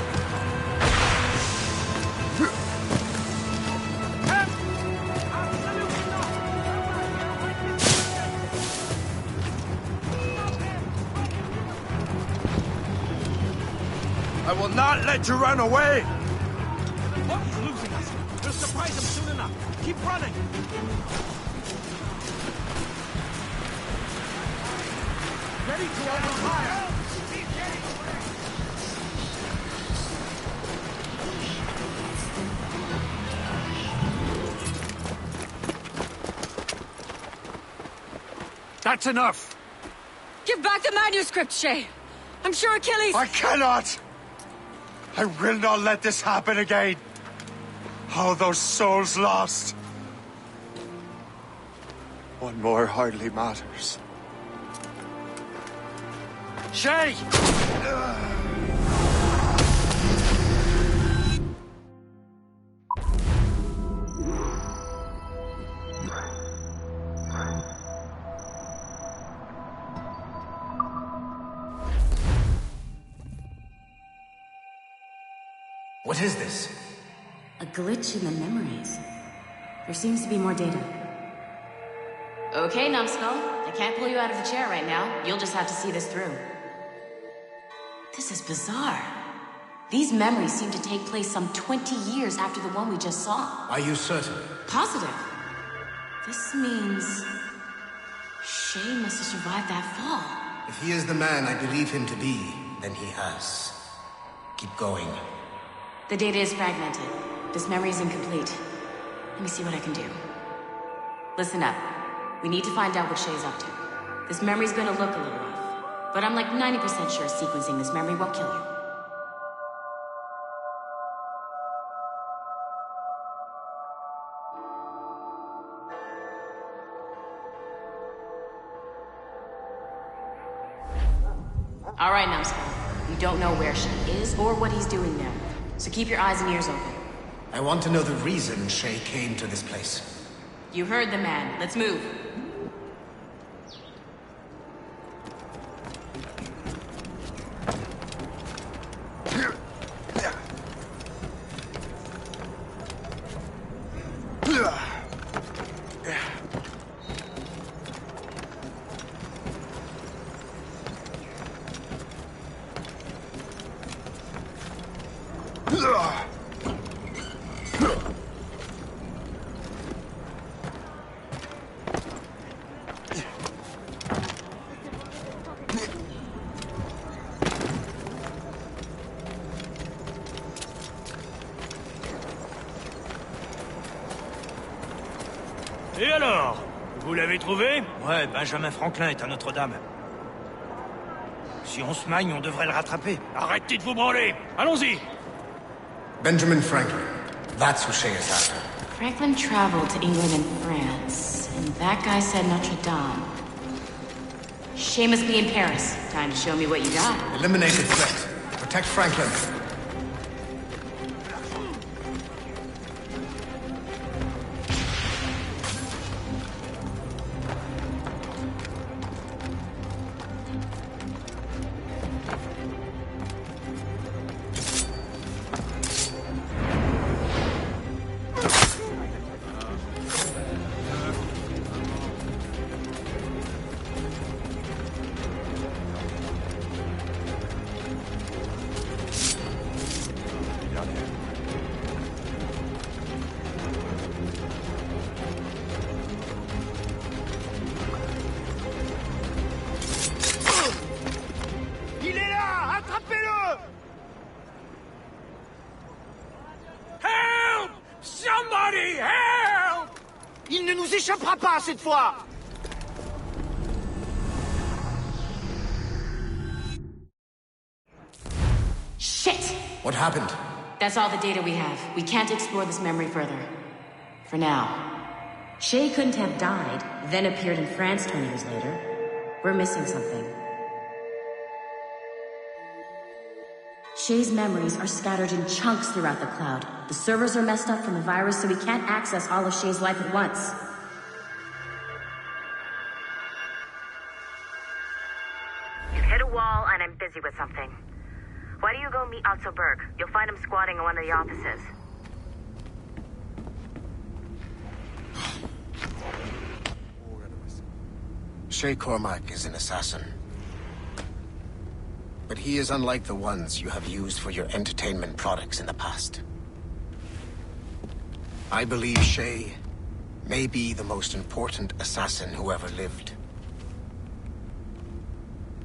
I will not let you run away! What is losing us? We'll surprise them soon enough. Keep running! Ready to open fire! That's enough! Give back the manuscript, Shay! I'm sure Achilles... I cannot! I will not let this happen again! All those souls lost! One more hardly matters. Shay! What is this? A glitch in the memories. There seems to be more data. Okay, Numbskull. I can't pull you out of the chair right now. You'll just have to see this through. This is bizarre. These memories seem to take place some 20 years after the one we just saw. Are you certain? Positive. This means... Shay must have survived that fall. If he is the man I believe him to be, then he has. Keep going. The data is fragmented. This memory is incomplete. Let me see what I can do. Listen up. We need to find out what Shay's up to. This memory's gonna look a little rough, but I'm like 90% sure sequencing this memory won't kill you. All right, Numbskull. You don't know where Shay is or what he's doing there, so keep your eyes and ears open. I want to know the reason Shay came to this place. You heard the man. Let's move. Et alors? Vous l'avez trouvé? Ouais, Benjamin Franklin est à Notre-Dame. Si on se magne, on devrait le rattraper. Arrêtez de vous branler! Allons-y! Benjamin Franklin. That's who Shay is after. Franklin traveled to England and France, and that guy said Notre Dame. Shay must be in Paris. Time to show me what you got. Eliminate the threat. Protect Franklin. Il ne nous échappera pas cette fois! Shit! What happened? That's all the data we have. We can't explore this memory further. For now. Shay couldn't have died, then appeared in France 20 years later. We're missing something. Shay's memories are scattered in chunks throughout the cloud. The servers are messed up from the virus, so we can't access all of Shay's life at once. You've hit a wall, and I'm busy with something. Why don't you go meet Otto Berg? You'll find him squatting in one of the offices. Shay Cormac is an assassin. But he is unlike the ones you have used for your entertainment products in the past. I believe Shay may be the most important assassin who ever lived.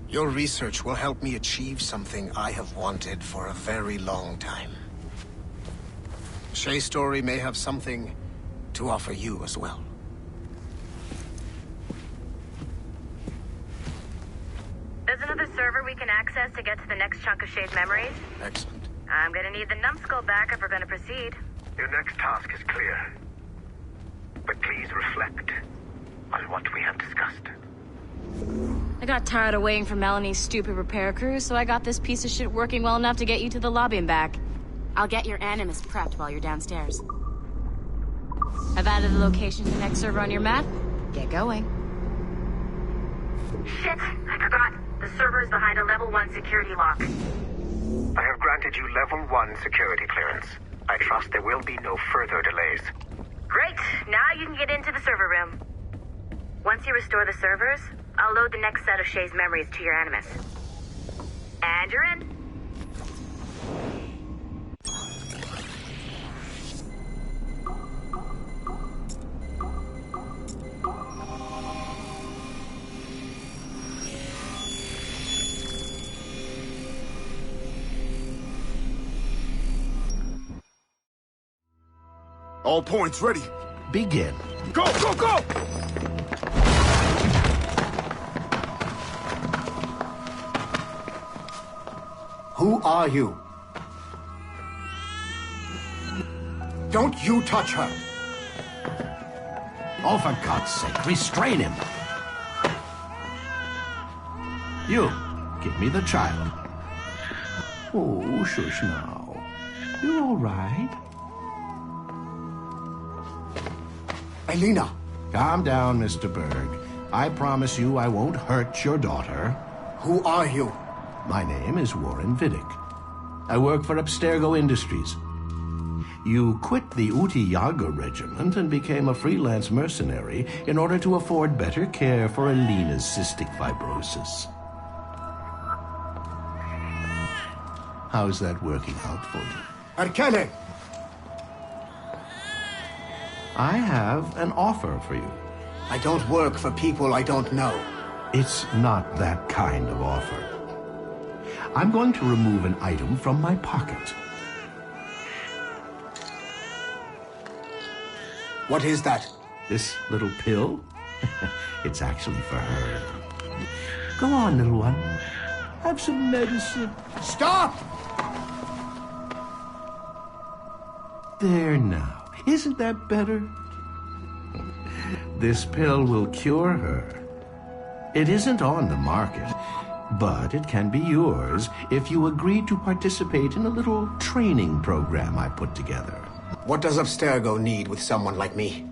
Your research will help me achieve something I have wanted for a very long time. Shay's story may have something to offer you as well. There's another server we can access to get to the next chunk of Shay's memories. Excellent. I'm gonna need the numbskull back if we're gonna proceed. Your next task is clear. But please reflect on what we have discussed. I got tired of waiting for Melanie's stupid repair crew, so I got this piece of shit working well enough to get you to the lobby and back. I'll get your Animus prepped while you're downstairs. I've added the location to the next server on your map. Get going. Shit, I forgot. The server is behind a level 1 security lock. I have granted you level 1 security clearance. I trust there will be no further delays. Great, now you can get into the server room. Once you restore the servers, I'll load the next set of Shay's memories to your Animus. And you're in. All points ready. Begin. Go, go, go! Who are you? Don't you touch her! Oh, for God's sake, restrain him! You, give me the child. Oh, shush now. You're all right. Elena! Calm down, Mr. Berg. I promise you I won't hurt your daughter. Who are you? My name is Warren Vidic. I work for Abstergo Industries. You quit the Uti Yaga regiment and became a freelance mercenary in order to afford better care for Alina's cystic fibrosis. How's that working out for you? Arkane! I have an offer for you. I don't work for people I don't know. It's not that kind of offer. I'm going to remove an item from my pocket. What is that? This little pill? It's actually for her. Go on, little one. Have some medicine. Stop! There now. Isn't that better? This pill will cure her. It isn't on the market, but it can be yours if you agree to participate in a little training program I put together. What does Abstergo need with someone like me?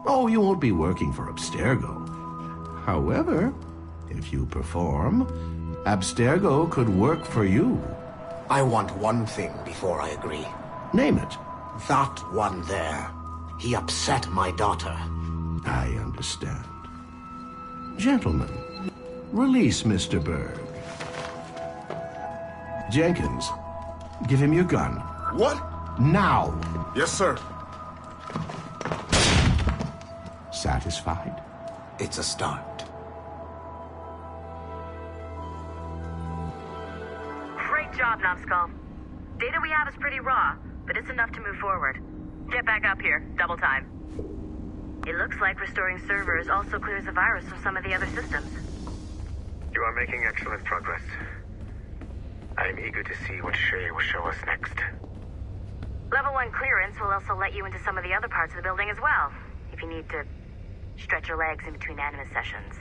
Oh, you won't be working for Abstergo. However, if you perform, Abstergo could work for you. I want one thing before I agree. Name it. That one there. He upset my daughter. I understand. Gentlemen, release Mr. Berg. Jenkins, give him your gun. What? Now! Yes, sir. Satisfied? It's a start. Great job, Numbskull. Data we have is pretty raw, but it's enough to move forward. Get back up here. Double time. It looks like restoring servers also clears the virus from some of the other systems. You are making excellent progress. I am eager to see what Shay will show us next. Level 1 clearance will also let you into some of the other parts of the building as well, if you need to stretch your legs in between Animus sessions.